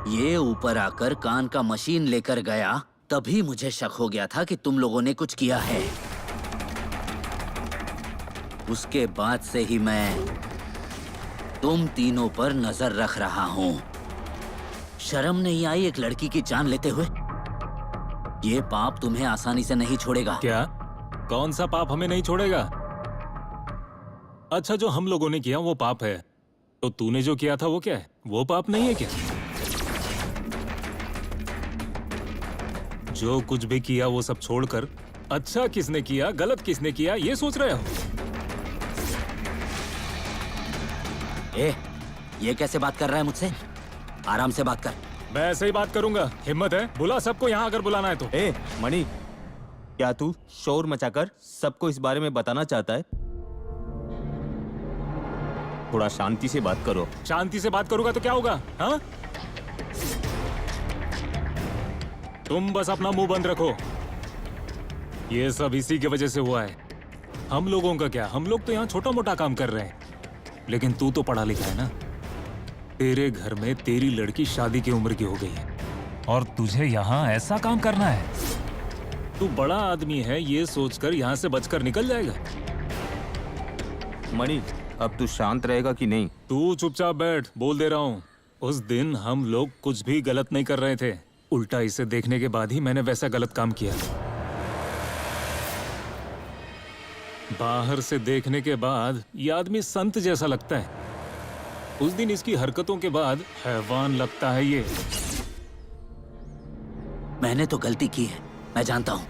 ये ऊपर आकर कान का मशीन लेकर गया, तभी मुझे शक हो गया था कि तुम लोगों ने कुछ किया है। उसके बाद से ही मैं तुम तीनों पर नजर रख रहा हूं। शर्म नहीं आई एक लड़की की जान लेते हुए? ये पाप तुम्हें आसानी से नहीं छोड़ेगा। क्या? कौन सा पाप हमें नहीं छोड़ेगा? अच्छा, जो हम लोगों ने किया वो पाप है, तो तूने जो किया था वो क्या है? वो पाप नहीं है क्या? जो कुछ भी किया वो सब छोड़कर अच्छा किसने किया गलत किसने किया ये सोच रहे हो? ये कैसे बात कर रहा है मुझसे? आराम से बात कर। मैं ऐसे ही बात करूंगा। हिम्मत है? बुला सबको यहाँ अगर बुलाना है तो। मणि, क्या तू शोर मचाकर सबको इस बारे में बताना चाहता है? थोड़ा शांति से बात करो। शांति से बात करूंगा तो क्या होगा? हाँ? तुम बस अपना मुंह बंद रखो। ये सब इसी की वजह से हुआ है। हम लोगों का क्या, हम लोग तो यहाँ छोटा मोटा काम कर रहे हैं, लेकिन तू तो पढ़ा लिखा है ना। तेरे घर में तेरी लड़की शादी की उम्र की हो गई है और तुझे यहाँ ऐसा काम करना है। तू बड़ा आदमी है ये सोचकर यहाँ से बचकर निकल जाएगा। मणि, अब तू शांत रहेगा कि नहीं? तू चुपचाप बैठ, बोल दे रहा हूँ। उस दिन हम लोग कुछ भी गलत नहीं कर रहे थे, उल्टा इसे देखने के बाद ही मैंने वैसा गलत काम किया। बाहर से देखने के बाद ये आदमी संत जैसा लगता है, उस दिन इसकी हरकतों के बाद हैवान लगता है ये। मैंने तो गलती की है, मैं जानता हूँ,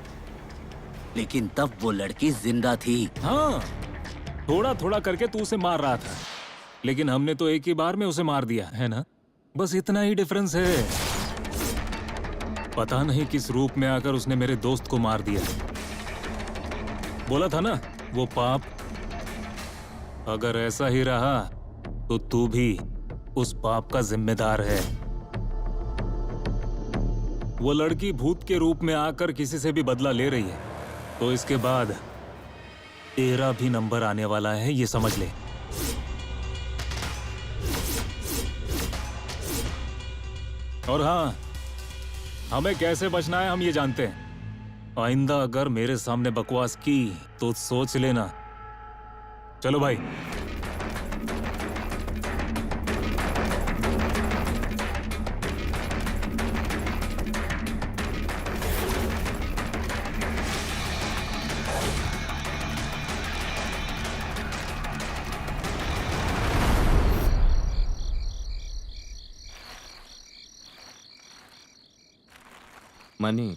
लेकिन तब वो लड़की जिंदा थी। हाँ, थोड़ा थोड़ा करके तू उसे मार रहा था, लेकिन हमने तो एक ही बार में उसे मार दिया है ना। बस इतना ही डिफरेंस है। पता नहीं किस रूप में आकर उसने मेरे दोस्त को मार दिया। बोला था ना वो पाप। अगर ऐसा ही रहा तो तू भी उस पाप का जिम्मेदार है। वो लड़की भूत के रूप में आकर किसी से भी बदला ले रही है, तो इसके बाद तेरा भी नंबर आने वाला है, ये समझ ले। और हाँ, हमें कैसे बचना है हम ये जानते हैं। आइंदा अगर मेरे सामने बकवास की तो सोच लेना। चलो भाई। मनी,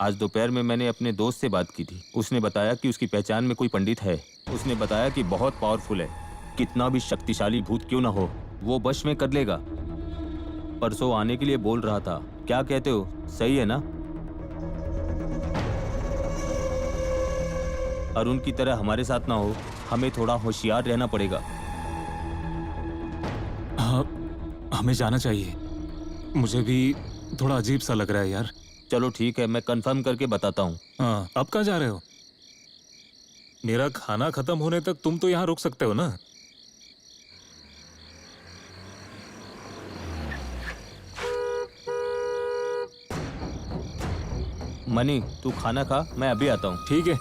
आज दोपहर में मैंने अपने दोस्त से बात की थी। उसने बताया कि उसकी पहचान में कोई पंडित है। उसने बताया कि बहुत पावरफुल है, कितना भी शक्तिशाली भूत क्यों ना हो वो वश में कर लेगा। परसों आने के लिए बोल रहा था। क्या कहते हो, सही है ना? अरुण की तरह हमारे साथ ना हो, हमें थोड़ा होशियार रहना पड़ेगा। हाँ, हमें जाना चाहिए। मुझे भी थोड़ा अजीब सा लग रहा है यार। चलो ठीक है, मैं कंफर्म करके बताता हूँ। हाँ, अब कहाँ जा रहे हो? मेरा खाना खत्म होने तक तुम तो यहाँ रुक सकते हो ना। मनी, तू खाना खा, मैं अभी आता हूँ। ठीक है।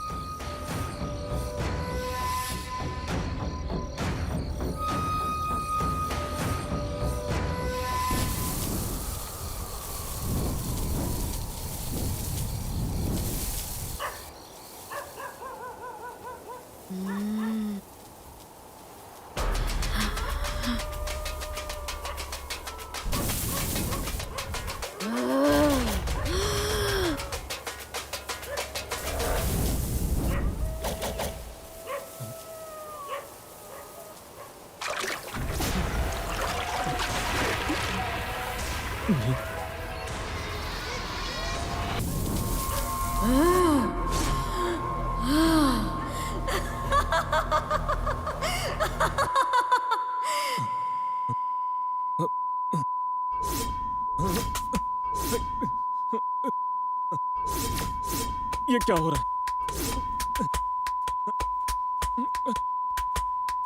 ये क्या हो रहा है?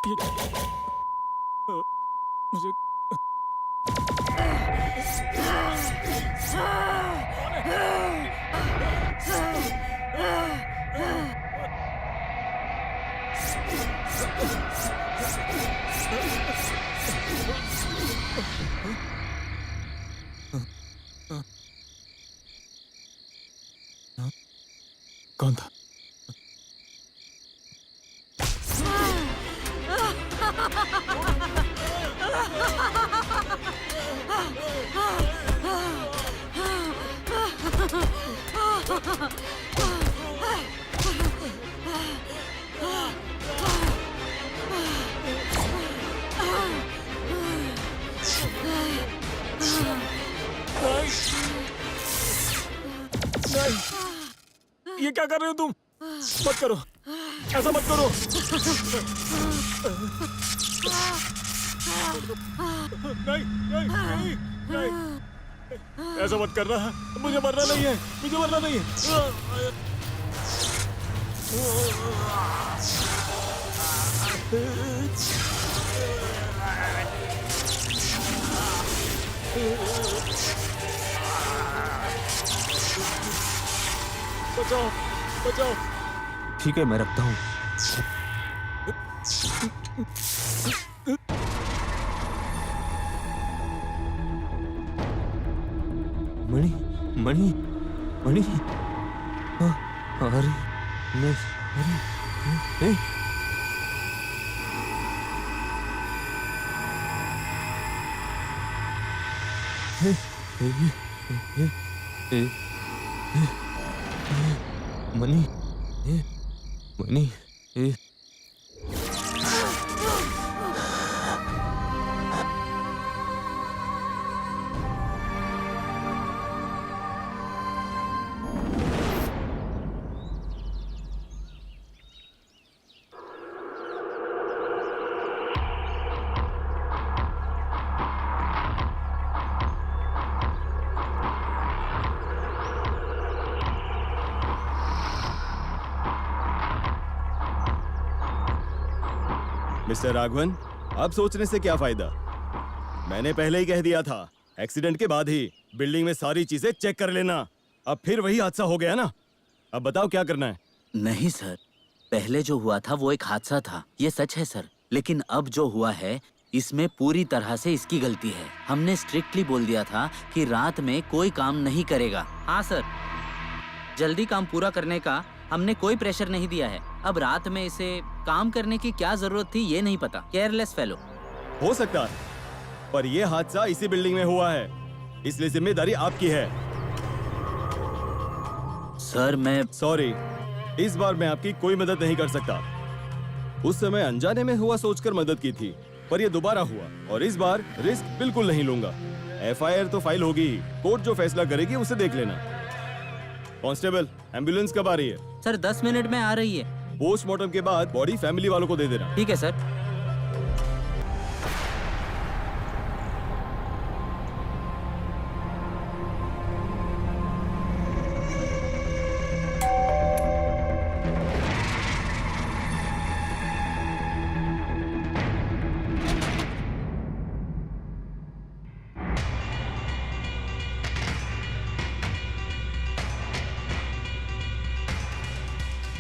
ये मुझे कौन था? ये क्या कर रहे हो तुम? मत करो, ऐसा मत करो। नहीं नहीं नहीं नहीं, ऐसा मत करना। मुझे मरना नहीं है, मुझे मरना नहीं है। बचाओ बचाओ। ठीक है, मैं रखता हूँ। मणि मणि मणि, अरे नहीं, अरे नहीं। मणि मणि, मिस्टर राघवन, अब सोचने से क्या फायदा? मैंने पहले ही कह दिया था, एक्सीडेंट के बाद ही बिल्डिंग में सारी चीजें चेक कर लेना। अब फिर वही हादसा हो गया ना। अब बताओ क्या करना है? नहीं सर, पहले जो हुआ था वो एक हादसा था, ये सच है सर। लेकिन अब जो हुआ है इसमें पूरी तरह से इसकी गलती है। हमने स्ट्रिक्टली बोल दिया था कि रात में कोई काम नहीं करेगा। हाँ सर, जल्दी काम पूरा करने का हमने कोई प्रेशर नहीं दिया है। अब रात में इसे काम करने की क्या जरूरत थी ये नहीं पता। Careless fellow. हो सकता है, पर यह हादसा इसी बिल्डिंग में हुआ है, इसलिए जिम्मेदारी आपकी है। सर मैं सॉरी, इस बार मैं आपकी कोई मदद नहीं कर सकता। उस समय अनजाने में हुआ सोचकर मदद की थी, पर यह दोबारा हुआ और इस बार रिस्क बिल्कुल नहीं लूंगा। एफआईआर तो फाइल होगी, कोर्ट जो फैसला करेगी उसे देख लेना। कांस्टेबल, एम्बुलेंस कब आ रही है? सर 10 मिनट में आ रही है। पोस्टमार्टम के बाद बॉडी फैमिली वालों को दे देना। ठीक है सर।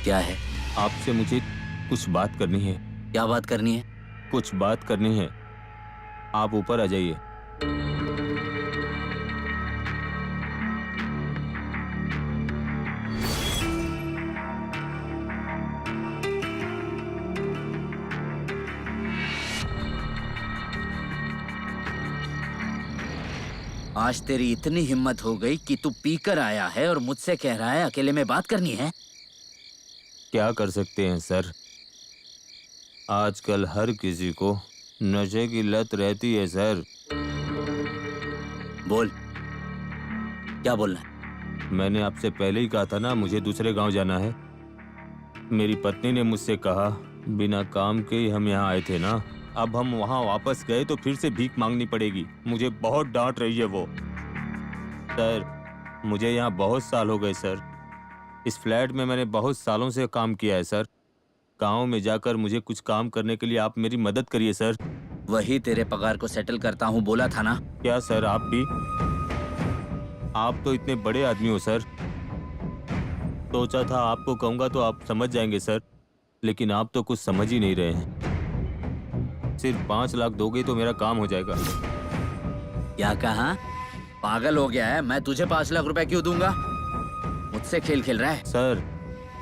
क्या है? आपसे मुझे कुछ बात करनी है। क्या बात करनी है? कुछ बात करनी है, आप ऊपर आ जाइए। आज तेरी इतनी हिम्मत हो गई कि तू पीकर आया है और मुझसे कह रहा है अकेले में बात करनी है। क्या कर सकते हैं सर, आजकल हर किसी को नशे की लत रहती है सर। बोल, क्या बोलना है? मैंने आपसे पहले ही कहा था ना, मुझे दूसरे गांव जाना है। मेरी पत्नी ने मुझसे कहा, बिना काम के ही हम यहाँ आए थे ना, अब हम वहाँ वापस गए तो फिर से भीख मांगनी पड़ेगी। मुझे बहुत डांट रही है वो। सर, मुझे यहाँ बहुत साल हो गए सर। इस फ्लैट में मैंने बहुत सालों से काम किया है सर। गांव में जाकर मुझे कुछ काम करने के लिए आप मेरी मदद करिए सर। वही तेरे पगार को सेटल करता हूँ बोला था ना। क्या सर, आप भी? आप तो इतने बड़े आदमी हो सर। सोचा था आपको कहूँगा तो आप समझ जाएंगे सर, लेकिन आप तो कुछ समझ ही नहीं रहे हैं। सिर्फ 5 लाख दोगे तो मेरा काम हो जाएगा। क्या कहा? पागल हो गया है? मैं तुझे 5 लाख रुपए क्यों दूंगा? मुझसे खेल खेल रहा है? सर,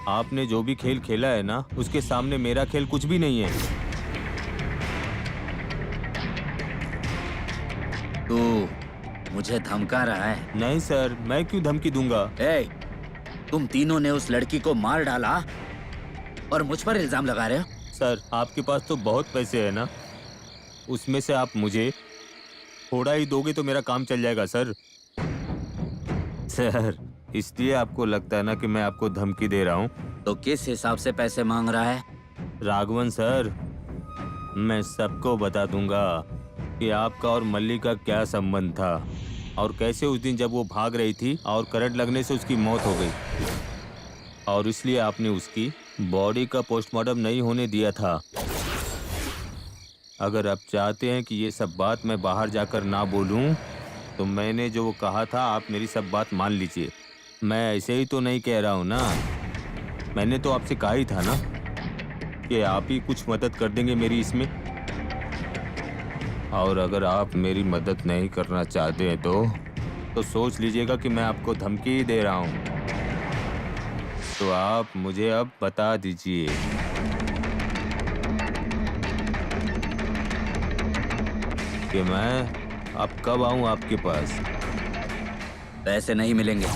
आपने जो भी खेल खेला है ना, उसके सामने मेरा खेल कुछ भी नहीं है। तू मुझे धमका रहा है? नहीं सर, मैं क्यों धमकी दूंगा? तुम तीनों ने उस लड़की को मार डाला और मुझ पर इल्जाम लगा रहे हो? सर, आपके पास तो बहुत पैसे है ना, उसमें से आप मुझे थोड़ा ही दोगे तो मेरा काम चल जाएगा सर। सर, इसलिए आपको लगता है ना कि मैं आपको धमकी दे रहा हूँ। तो किस हिसाब से पैसे मांग रहा है? राघवन सर, मैं सबको बता दूंगा कि आपका और मल्ली का क्या संबंध था और कैसे उस दिन जब वो भाग रही थी और करंट लगने से उसकी मौत हो गई, और इसलिए आपने उसकी बॉडी का पोस्टमार्टम नहीं होने दिया था। अगर आप चाहते हैं कि ये सब बात मैं बाहर जाकर ना बोलूं, तो मैंने जो वो कहा था आप मेरी सब बात मान लीजिए। मैं ऐसे ही तो नहीं कह रहा हूँ ना, मैंने तो आपसे कहा ही था ना कि आप ही कुछ मदद कर देंगे मेरी इसमें। और अगर आप मेरी मदद नहीं करना चाहते हैं तो सोच लीजिएगा कि मैं आपको धमकी ही दे रहा हूँ। तो आप मुझे अब बता दीजिए कि मैं अब कब आऊँ आपके पास। पैसे नहीं मिलेंगे।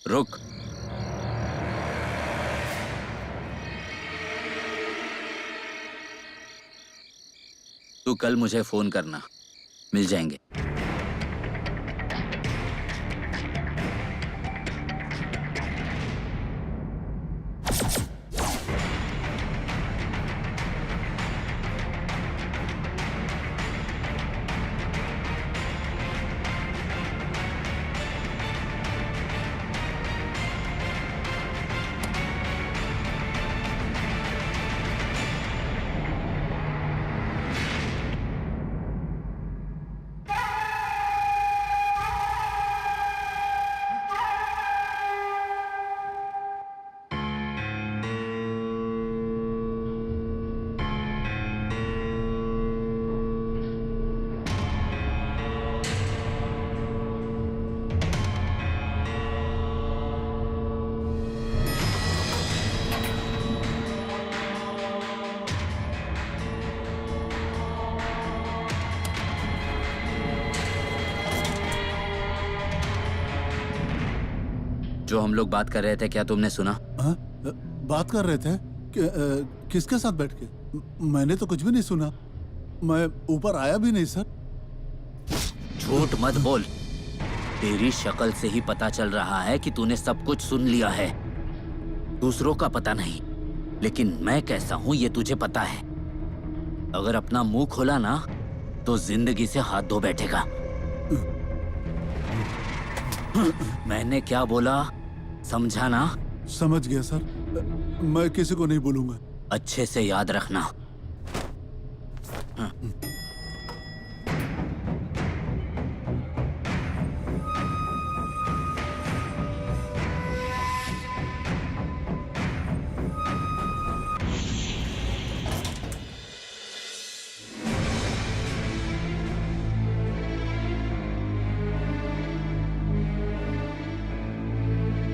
रुक। तू कल मुझे फोन करना, मिल जाएंगे। जो हम लोग बात कर रहे थे, क्या तुमने सुना? बात कर रहे थे किसके साथ बैठ के? मैंने तो कुछ भी नहीं सुना। मैं ऊपर आया भी नहीं सर। झूठ मत बोल। तेरी शक्ल से ही पता चल रहा है कि तूने सब कुछ सुन लिया है। दूसरों का पता नहीं, लेकिन मैं कैसा हूं ये तुझे पता है। अगर अपना मुंह खोला ना तो जिंदगी से हाथ धो बैठेगा। मैंने क्या बोला समझा ना? समझ गया सर, मैं किसी को नहीं बोलूंगा। अच्छे से याद रखना।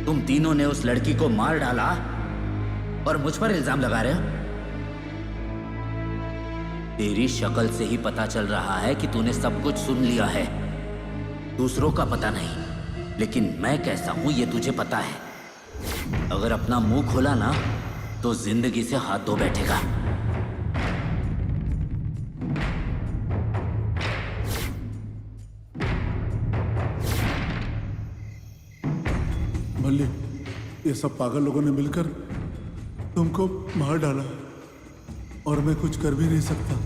तुम तीनों ने उस लड़की को मार डाला और मुझ पर इल्जाम लगा रहे हो। तेरी शक्ल से ही पता चल रहा है कि तूने सब कुछ सुन लिया है। दूसरों का पता नहीं, लेकिन मैं कैसा हूं ये तुझे पता है। अगर अपना मुंह खोला ना तो जिंदगी से हाथ धो बैठेगा। मल्ली, ये सब पागल लोगों ने मिलकर तुमको मार डाला और मैं कुछ कर भी नहीं सकता।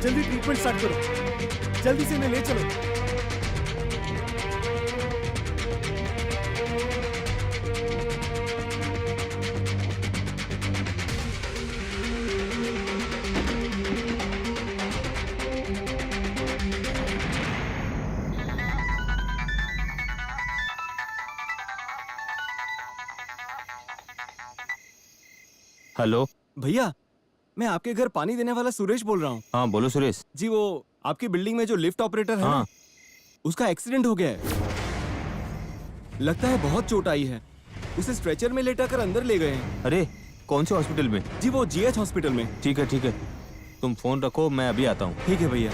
जल्दी ट्रीटमेंट स्टार्ट करो, जल्दी से इन्हें ले चलो। हेलो भैया, मैं आपके घर पानी देने वाला सुरेश बोल रहा हूँ। हाँ बोलो सुरेश। जी वो आपकी बिल्डिंग में जो लिफ्ट ऑपरेटर है हाँ। ना, उसका एक्सीडेंट हो गया है। लगता है बहुत चोट आई है। उसे स्ट्रेचर में लेटाकर अंदर ले गए हैं। अरे कौन से हॉस्पिटल में? जी वो जीएच हॉस्पिटल में। ठीक है, तुम फोन रखो, मैं अभी आता हूँ। ठीक है भैया।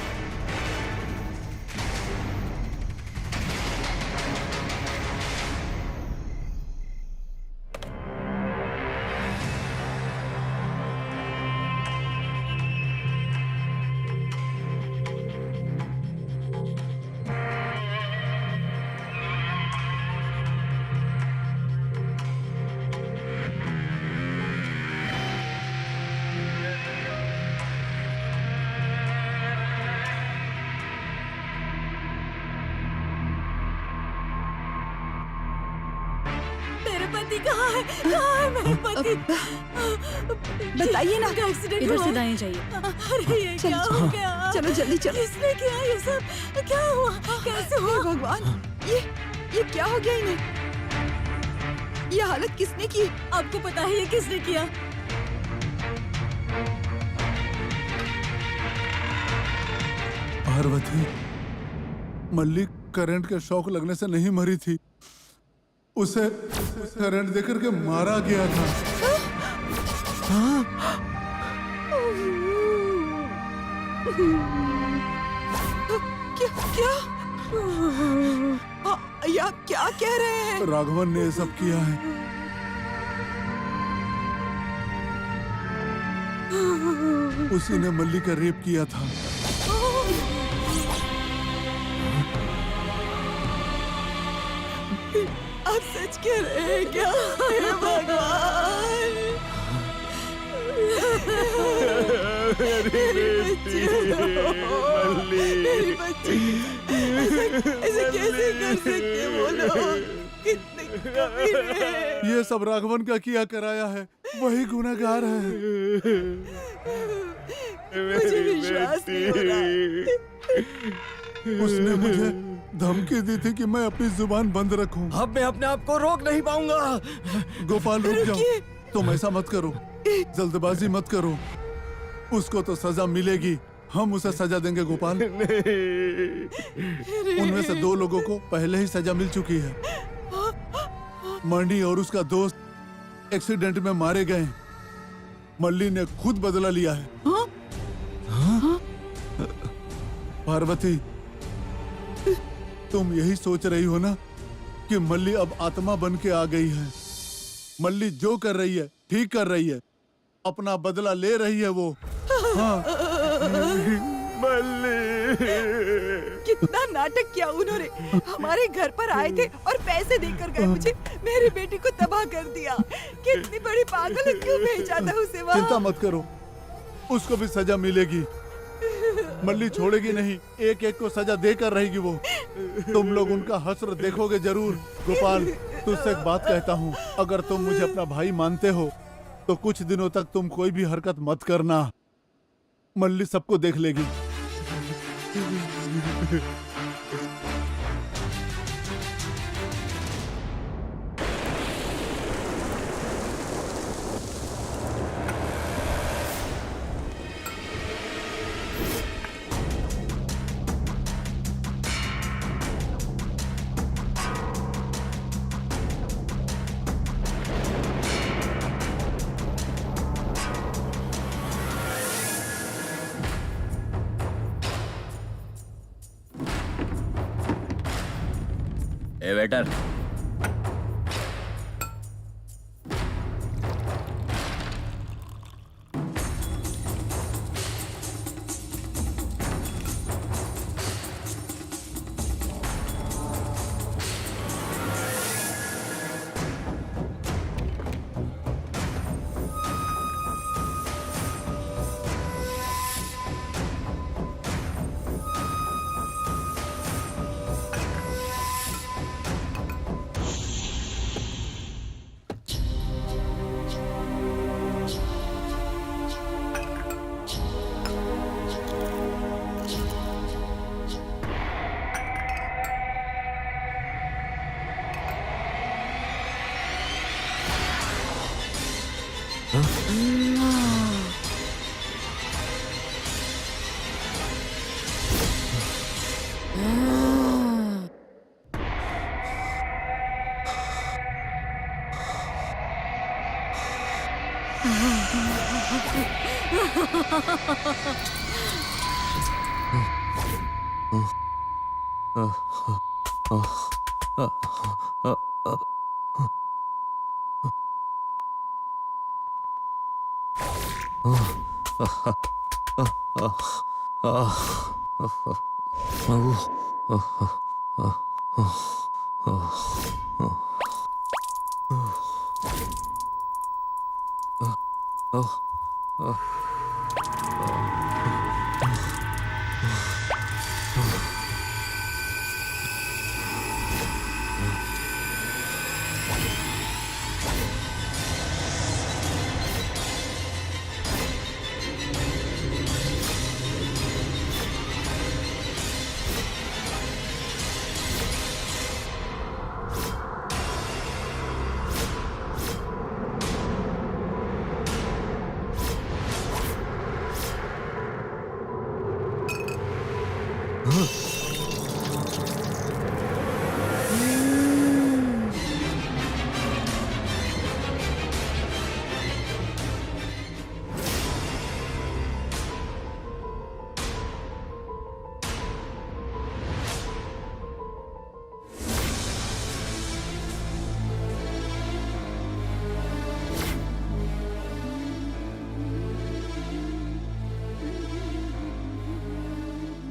मेरे पति कहाँ है? कहाँ है मेरे पति? बताइए ना। एक्सीडेंट इधर हुआ से है। दाएं जाइए। अरे ये क्या हो गया? चलो जल्दी चलो। किसने किया ये सब? क्या हुआ? कैसे हे हुआ? भगवान, ये क्या हो गया इन्हें? ये हालत किसने की? आपको पता है ये किसने किया? पार्वती, मल्लिक करंट के शॉक लगने से नहीं मरी थी, उसे करंट देकर के मारा गया था। क्या क्या? ये आप क्या कह रहे हैं? राघवन ने ये सब किया है। उसी ने मल्लिक का रेप किया था। आप सच कह रहे हैं क्या? हे भगवान! मेरी बच्ची, ऐसे कैसे कर सकते वो लोग? कितने कमीने हैं। ये सब राघवन का किया कराया है, वही गुनहगार है। मुझे विश्वास नहीं हो रहा। उसने मुझे धमकी दी थी कि मैं अपनी जुबान बंद रखूं। अब मैं अपने आप को रोक नहीं पाऊंगा। गोपाल रुक जाओ, तुम ऐसा मत करो, जल्दबाजी मत करो। उसको तो सजा मिलेगी, हम उसे सजा देंगे गोपाल। उनमें से 2 लोगों को पहले ही सजा मिल चुकी है। मणि और उसका दोस्त एक्सीडेंट में मारे गए। मल्ली ने खुद बदला लिया है। पार्वती, तुम यही सोच रही हो ना कि मल्ली अब आत्मा बन के आ गई है। मल्ली जो कर रही है ठीक कर रही है, अपना बदला ले रही है वो। हाँ। कितना नाटक किया उन्होंने। हमारे घर पर आए थे और पैसे देकर गए मुझे। मेरी बेटी को तबाह कर दिया। कितनी बड़ी पागल है, क्यों भेजा था उसे वहाँ? चिंता मत करो, उसको भी सजा मिलेगी। मल्ली छोड़ेगी नहीं, एक एक को सजा देकर रहेगी वो। तुम लोग उनका हश्र देखोगे जरूर। गोपाल, तुझसे एक बात कहता हूँ, अगर तुम मुझे अपना भाई मानते हो तो कुछ दिनों तक तुम कोई भी हरकत मत करना। मल्ली सबको देख लेगी। ए वेटर,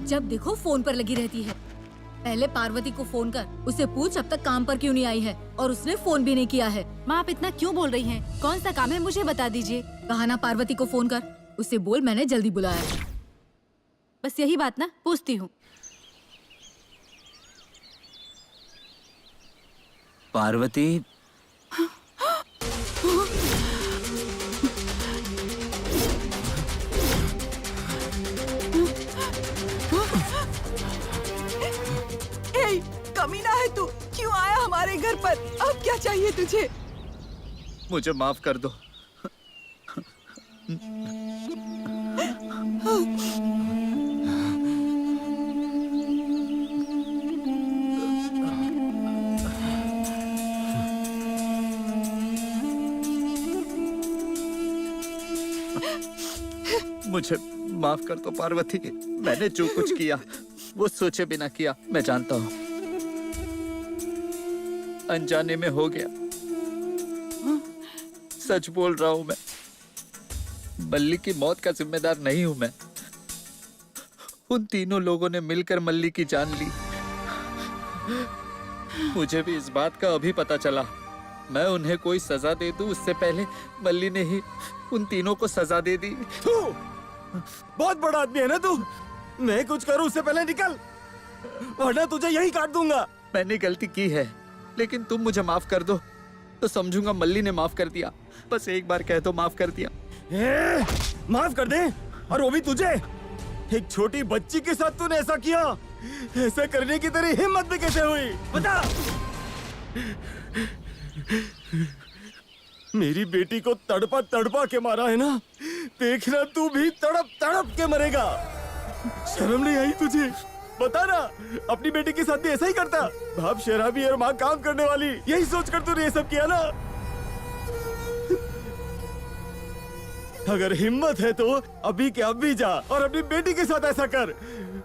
जब देखो फोन पर लगी रहती है। पहले पार्वती को फोन कर, उसे पूछ अब तक काम पर क्यों नहीं आई है, और उसने फोन भी नहीं किया है। माँ आप इतना क्यों बोल रही हैं? कौन सा काम है मुझे बता दीजिए। कहा ना पार्वती को फोन कर, उसे बोल मैंने जल्दी बुलाया है। बस यही बात ना, पूछती हूँ। पार्वती, ए, कमीना है तू, क्यों आया हमारे घर पर? अब क्या चाहिए तुझे? मुझे माफ कर दो। मुझे माफ कर दो पार्वती, मैंने जो कुछ किया वो सोचे बिना किया। मैं जानता हूँ अनजाने में हो गया, सच बोल रहा हूँ मैं। मल्ली की मौत का जिम्मेदार नहीं हूँ मैं। उन तीनों लोगों ने मिलकर मल्ली की जान ली। मुझे भी इस बात का अभी पता चला। मैं उन्हें कोई सजा दे दूं उससे पहले मल्ली ने ही उन तीनों को सजा दे दी। तू बहुत बड़ा आदमी है ना तू। मैं कुछ करूं उससे पहले निकल, वरना तुझे यही काट दूंगा। मैंने गलती की है, लेकिन तुम मुझे माफ कर दो तो समझूंगा मल्ली ने माफ कर दिया। बस एक बार कह दो माफ कर दिया। माफ कर दे, और वो भी तुझे। एक छोटी बच्ची के साथ तूने ऐसा किया। ऐसा करने की तेरी हिम्मत भी कैसे हुई बता। मेरी बेटी को तड़पा तड़पा के मारा है ना, देखना तू भी तड़प तड़प के मरेगा। शर्म नहीं आई तुझे? बता ना, अपनी बेटी के साथ भी ऐसा ही करता? बाप शराबी और माँ काम करने वाली, यही सोचकर तूने ये सब किया ना। अगर हिम्मत है तो अभी के अभी जा और अपनी बेटी के साथ ऐसा कर।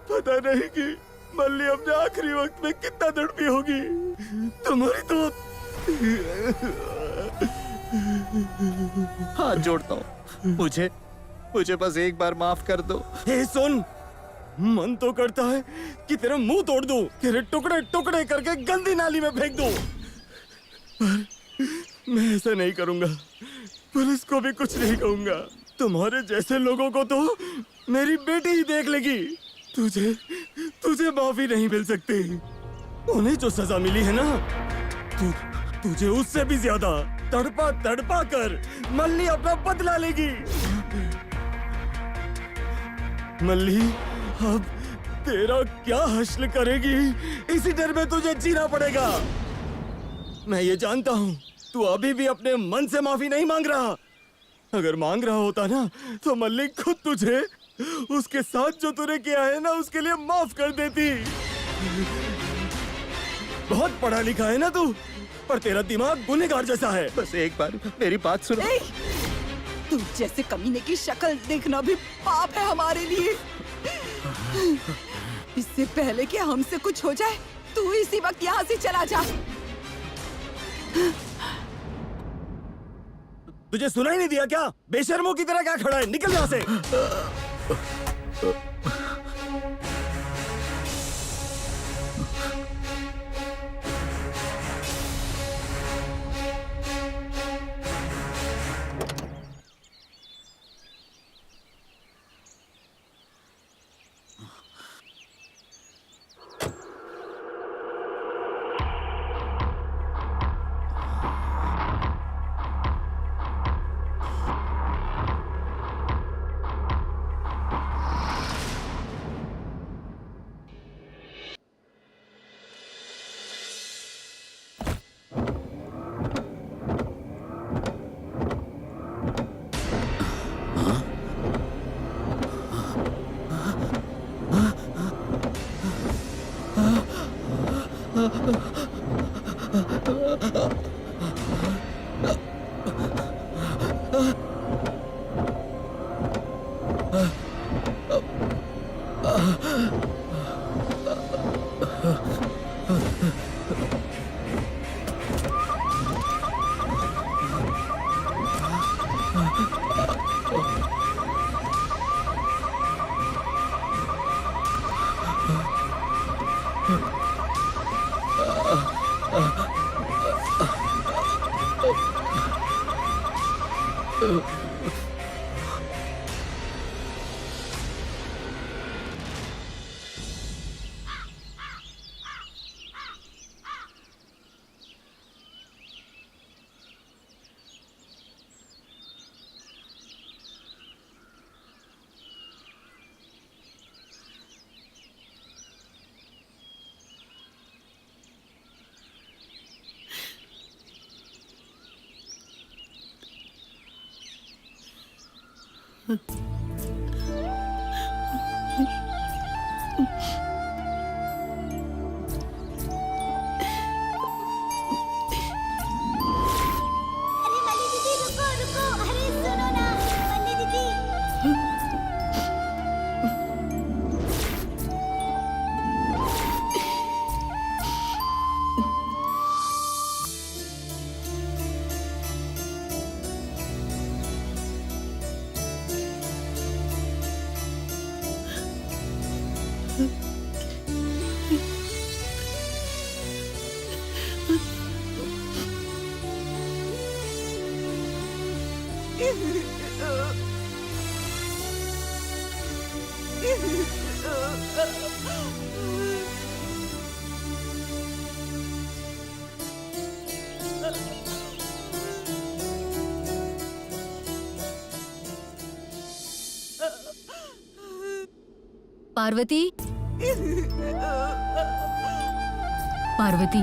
पता नहीं कि मल्ली अपने आखिरी वक्त में कितना तड़पी होगी। तुम्हारी तो हाथ जोड़ता हूँ, मुझे बस एक बार माफ कर दो। हे सुन, मन तो करता है कि तेरा मुंह तोड़ दूं, तेरे टुकड़े टुकड़े करके गंदी नाली में फेंक दूं, पर मैं ऐसा नहीं करूंगा। पुलिस को भी कुछ नहीं कहूंगा। तुम्हारे जैसे लोगों को तो मेरी बेटी ही देख लेगी। तुझे माफी नहीं मिल सकती। उन्हें जो सजा मिली है ना, तुझे उससे भी ज्यादा तड़पा तड़पा कर मल्ली अपना बदला लेगी। मल्ली अब तेरा क्या हश्र करेगी, इसी डर में तुझे जीना पड़ेगा। मैं ये जानता हूँ तू अभी भी अपने मन से माफी नहीं मांग रहा। अगर मांग रहा होता ना तो मल्ली खुद तुझे उसके साथ जो तूने किया है ना उसके लिए माफ कर देती। बहुत पढ़ा लिखा है ना तू, पर तेरा दिमाग गुनहगार जैसा है। बस एक बार मेरी बात सुनो। तू जैसे कमीने की शक्ल देखना भी पाप है हमारे लिए। इससे पहले कि हमसे कुछ हो जाए, तू इसी वक्त यहाँ से चला जा। तुझे सुनाई नहीं दिया क्या? बेशर्मों की तरह क्या खड़ा है? निकल यहाँ से। अरे मल्ली दीदी रुको रुको, अरे सुनो ना मल्ली दीदी। पार्वती, पार्वती,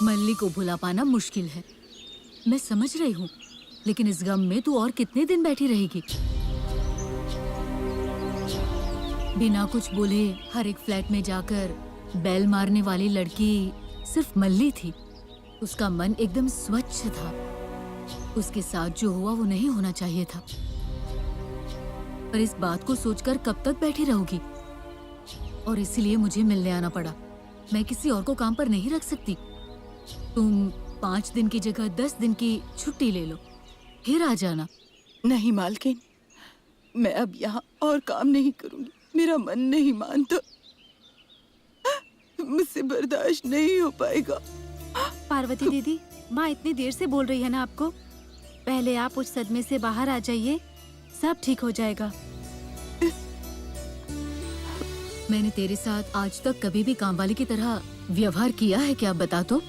मल्ली को भुला पाना मुश्किल है, मैं समझ रही हूँ, लेकिन इस गम में तू और कितने दिन बैठी रहेगी? बिना कुछ बोले हर एक फ्लैट में जाकर बेल मारने वाली लड़की सिर्फ मल्ली थी। उसका मन एकदम स्वच्छ था। उसके साथ जो हुआ वो नहीं होना चाहिए था। पर इस बात को सोचकर कब तक बैठी रहोगी? और इसीलिए मुझे मिलने आना पड़ा। मैं किसी और को काम पर नहीं रख सकती। तुम 5 दिन की जगह 10 दिन की छुट्टी ले लो, फिर आ जाना। नहीं मालकिन, मैं अब यहाँ और काम नहीं करूंगी। मेरा मन नहीं मानता, मुझसे बर्दाश्त नहीं हो पाएगा। पार्वती दीदी, माँ इतनी देर से बोल रही है ना आपको, पहले आप उस सदमे से बाहर आ जाइए, सब ठीक हो जाएगा। मैंने तेरे साथ आज तक कभी भी काम वाली की तरह व्यवहार किया है क्या? बता तो।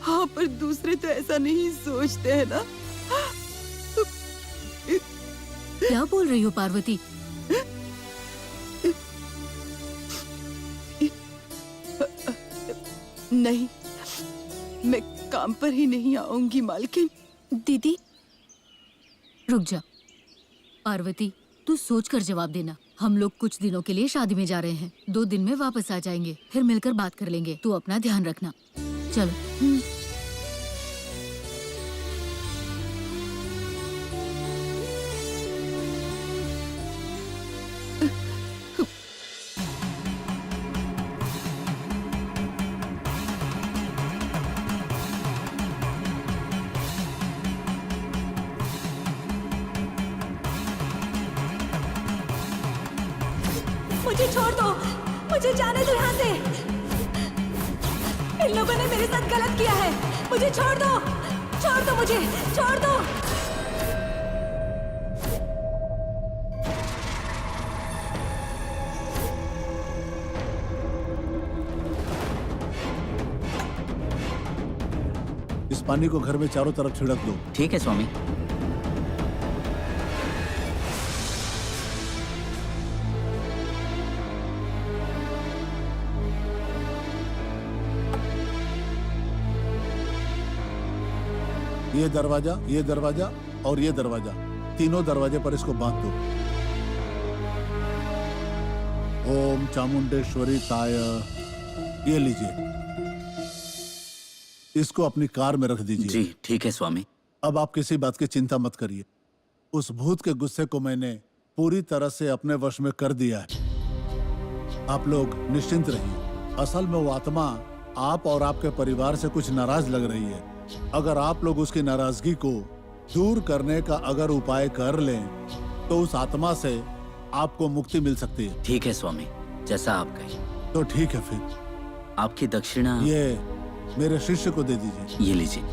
हाँ, पर दूसरे तो ऐसा नहीं सोचते हैं ना। क्या बोल रही हो पार्वती? नहीं, मैं काम पर ही नहीं आऊंगी मालकिन। दीदी रुक जा पार्वती, तू सोच कर जवाब देना। हम लोग कुछ दिनों के लिए शादी में जा रहे हैं, 2 दिन में वापस आ जाएंगे, फिर मिलकर बात कर लेंगे। तू अपना ध्यान रखना। चलो। मुझे छोड़ दो, मुझे जाने दो यहाँ से। इन लोगों ने मेरे साथ गलत किया है, मुझे छोड़ दो मुझे, छोड़ दो। इस पानी को घर में चारों तरफ छिड़क दो। ठीक है स्वामी। ये दरवाजा और ये दरवाजा, तीनों दरवाजे पर इसको बांध दो। ओम चामुंडेश्वरी ताय। ये लीजिए, इसको अपनी कार में रख दीजिए। जी ठीक है स्वामी। अब आप किसी बात की चिंता मत करिए। उस भूत के गुस्से को मैंने पूरी तरह से अपने वश में कर दिया है। आप लोग निश्चिंत रहिए। असल में वो आत्मा आप और आपके परिवार से कुछ नाराज लग रही है। अगर आप लोग उसकी नाराजगी को दूर करने का अगर उपाय कर लें तो उस आत्मा से आपको मुक्ति मिल सकती है। ठीक है स्वामी, जैसा आप कहें। तो ठीक है फिर। आपकी दक्षिणा ये मेरे शिष्य को दे दीजिए। ये लीजिए।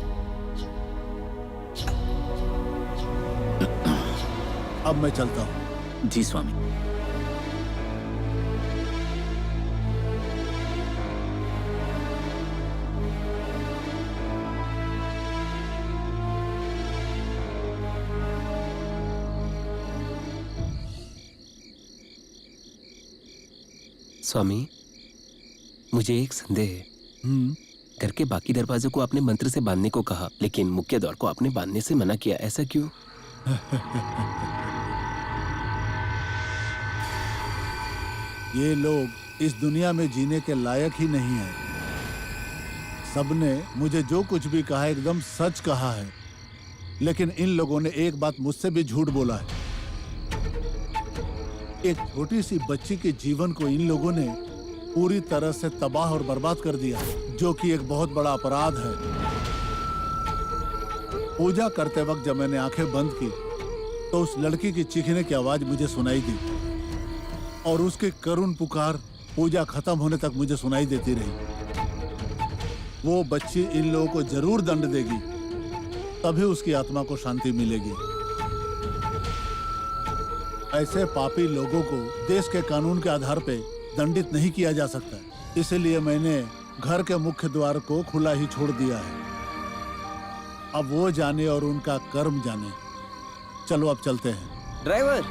अब मैं चलता हूँ। जी स्वामी। स्वामी, मुझे एक संदेह है। घर के बाकी दरवाजों को आपने मंत्र से बांधने को कहा, लेकिन मुख्य द्वार को आपने बांधने से मना किया, ऐसा क्यों? ये लोग इस दुनिया में जीने के लायक ही नहीं है। सबने मुझे जो कुछ भी कहा एकदम सच कहा है, लेकिन इन लोगों ने एक बात मुझसे भी झूठ बोला है। एक छोटी सी बच्ची के जीवन को इन लोगों ने पूरी तरह से तबाह और बर्बाद कर दिया, जो कि एक बहुत बड़ा अपराध है। पूजा करते वक्त जब मैंने आंखें बंद की तो उस लड़की की चीखने की आवाज मुझे सुनाई दी और उसकी करुण पुकार पूजा खत्म होने तक मुझे सुनाई देती रही। वो बच्ची इन लोगों को जरूर दंड देगी, तभी उसकी आत्मा को शांति मिलेगी। ऐसे पापी लोगों को देश के कानून के आधार पे दंडित नहीं किया जा सकता, इसलिए मैंने घर के मुख्य द्वार को खुला ही छोड़ दिया है। अब वो जाने और उनका कर्म जाने। चलो अब चलते हैं। ड्राइवर।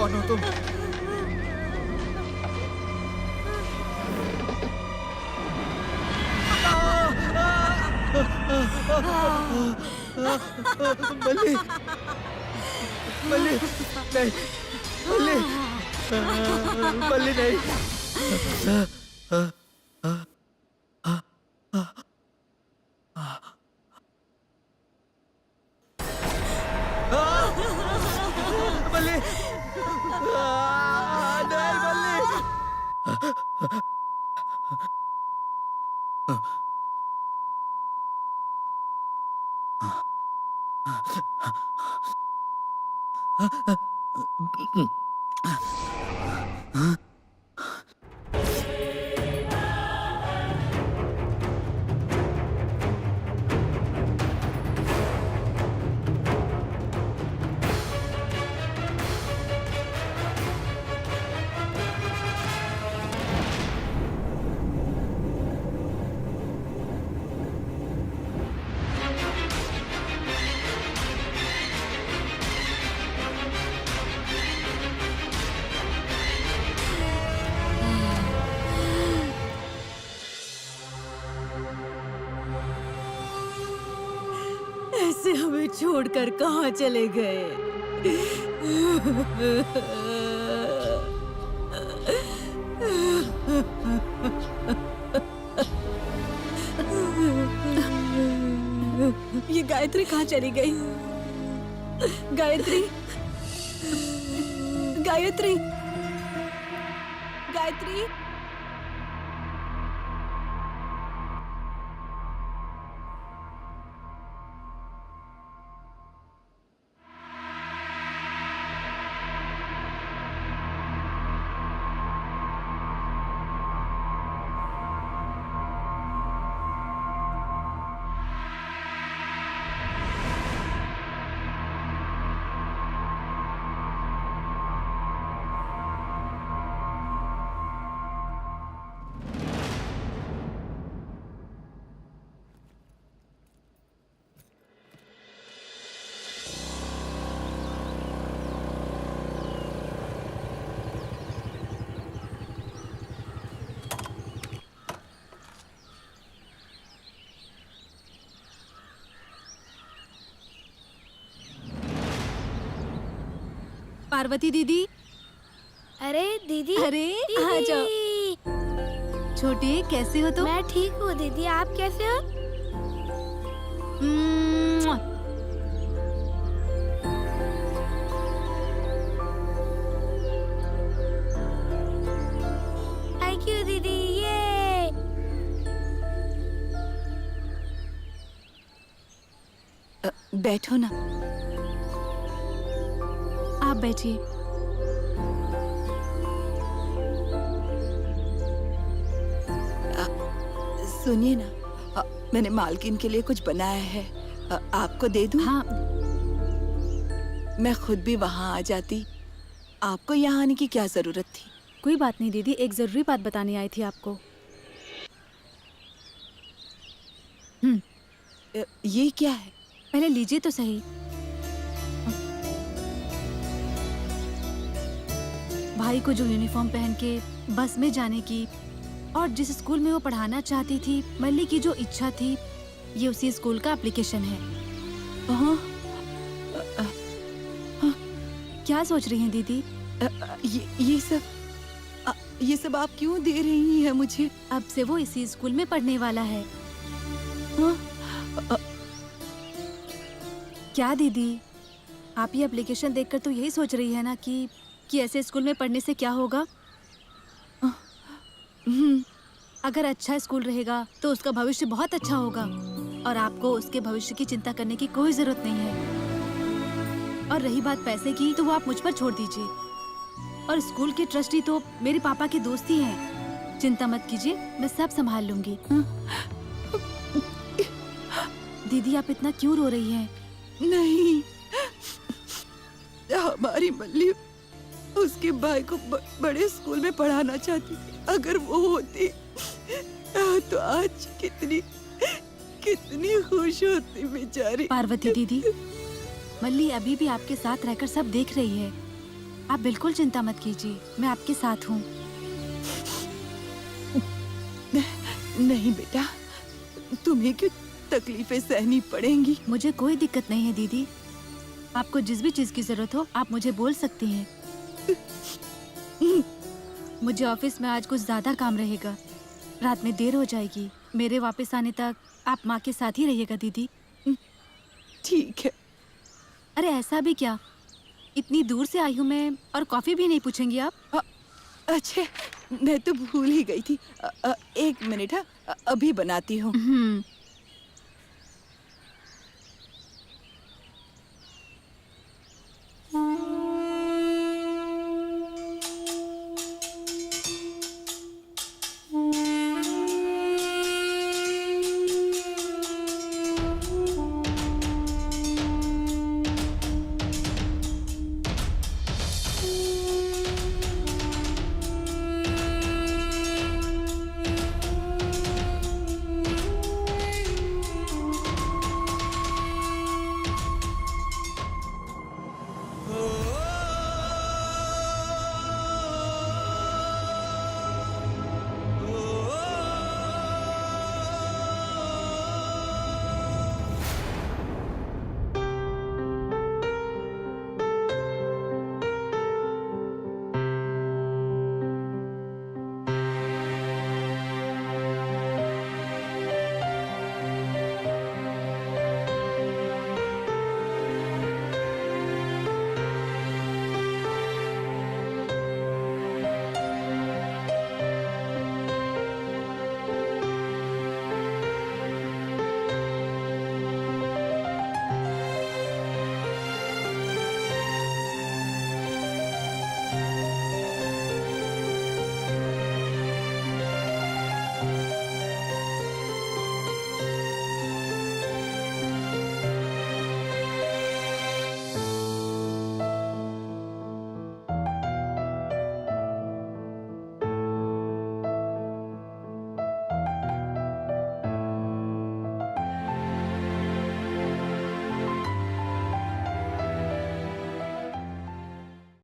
कौन हो तुम? मल्ली मल्ली नहीं मल्ली मल्ली नहीं मल्ली नहीं मल्ली ऐसे हमें छोड़कर कहाँ चले गए? ये गायत्री कहाँ चली गई? गायत्री, गायत्री, गायत्री। पार्वती दीदी, अरे दीदी, अरे दीदी। आ जाओ। छोटे कैसे हो तुम? मैं ठीक हूँ दीदी, आप कैसे हो? म्वा। थैंक यू दीदी। ये बैठो ना। आप बैठिए। सुनिए ना, मैंने मालकिन के लिए कुछ बनाया है, आपको दे दूं? हाँ, मैं खुद भी वहाँ आ जाती, आपको यहाँ आने की क्या जरूरत थी? कोई बात नहीं दीदी, एक जरूरी बात बताने आई थी आपको। ये क्या है? पहले लीजिए तो सही। भाई को जो यूनिफॉर्म पहन के बस में जाने की और जिस स्कूल में वो पढ़ाना चाहती थी, मल्ली की जो इच्छा थी, ये उसी स्कूल का एप्लीकेशन है। क्या सोच रही हैं दीदी? ये सब आप क्यों दे रही हैं मुझे? अब से वो इसी स्कूल में पढ़ने वाला है। क्या दीदी, आप ये एप्लीकेशन देखकर तो यही सोच रही है ना कि ऐसे स्कूल में पढ़ने से क्या होगा? अगर अच्छा स्कूल रहेगा तो उसका भविष्य बहुत अच्छा होगा और आपको उसके भविष्य की चिंता करने की कोई जरूरत नहीं है। और रही बात पैसे की, तो वो आप मुझ पर छोड़ दीजिए। और स्कूल के ट्रस्टी तो मेरे पापा के दोस्त ही हैं। चिंता मत कीजिए, मैं सब संभाल लूंगी। दीदी, आप इतना क्यों रो रही हैं? नहीं, हमारी मल्ली उसके भाई को बड़े स्कूल में पढ़ाना चाहती थी। अगर वो होती तो आज कितनी खुश होती बेचारी। पार्वती दीदी, मल्ली अभी भी आपके साथ रहकर सब देख रही है। आप बिल्कुल चिंता मत कीजिए, मैं आपके साथ हूँ। नहीं बेटा, तुम्हें क्यों तकलीफें सहनी पड़ेंगी। मुझे कोई दिक्कत नहीं है दीदी। आपको जिस भी चीज की जरूरत हो आप मुझे बोल सकती हैं। मुझे ऑफिस में आज कुछ ज्यादा काम रहेगा, रात में देर हो जाएगी। मेरे वापस आने तक आप माँ के साथ ही रहिएगा दीदी। ठीक है। अरे ऐसा भी क्या, इतनी दूर से आई हूँ मैं, और कॉफी भी नहीं पूछेंगी आप? अच्छा, मैं तो भूल ही गई थी। 1 मिनट, हाँ, अभी बनाती हूँ।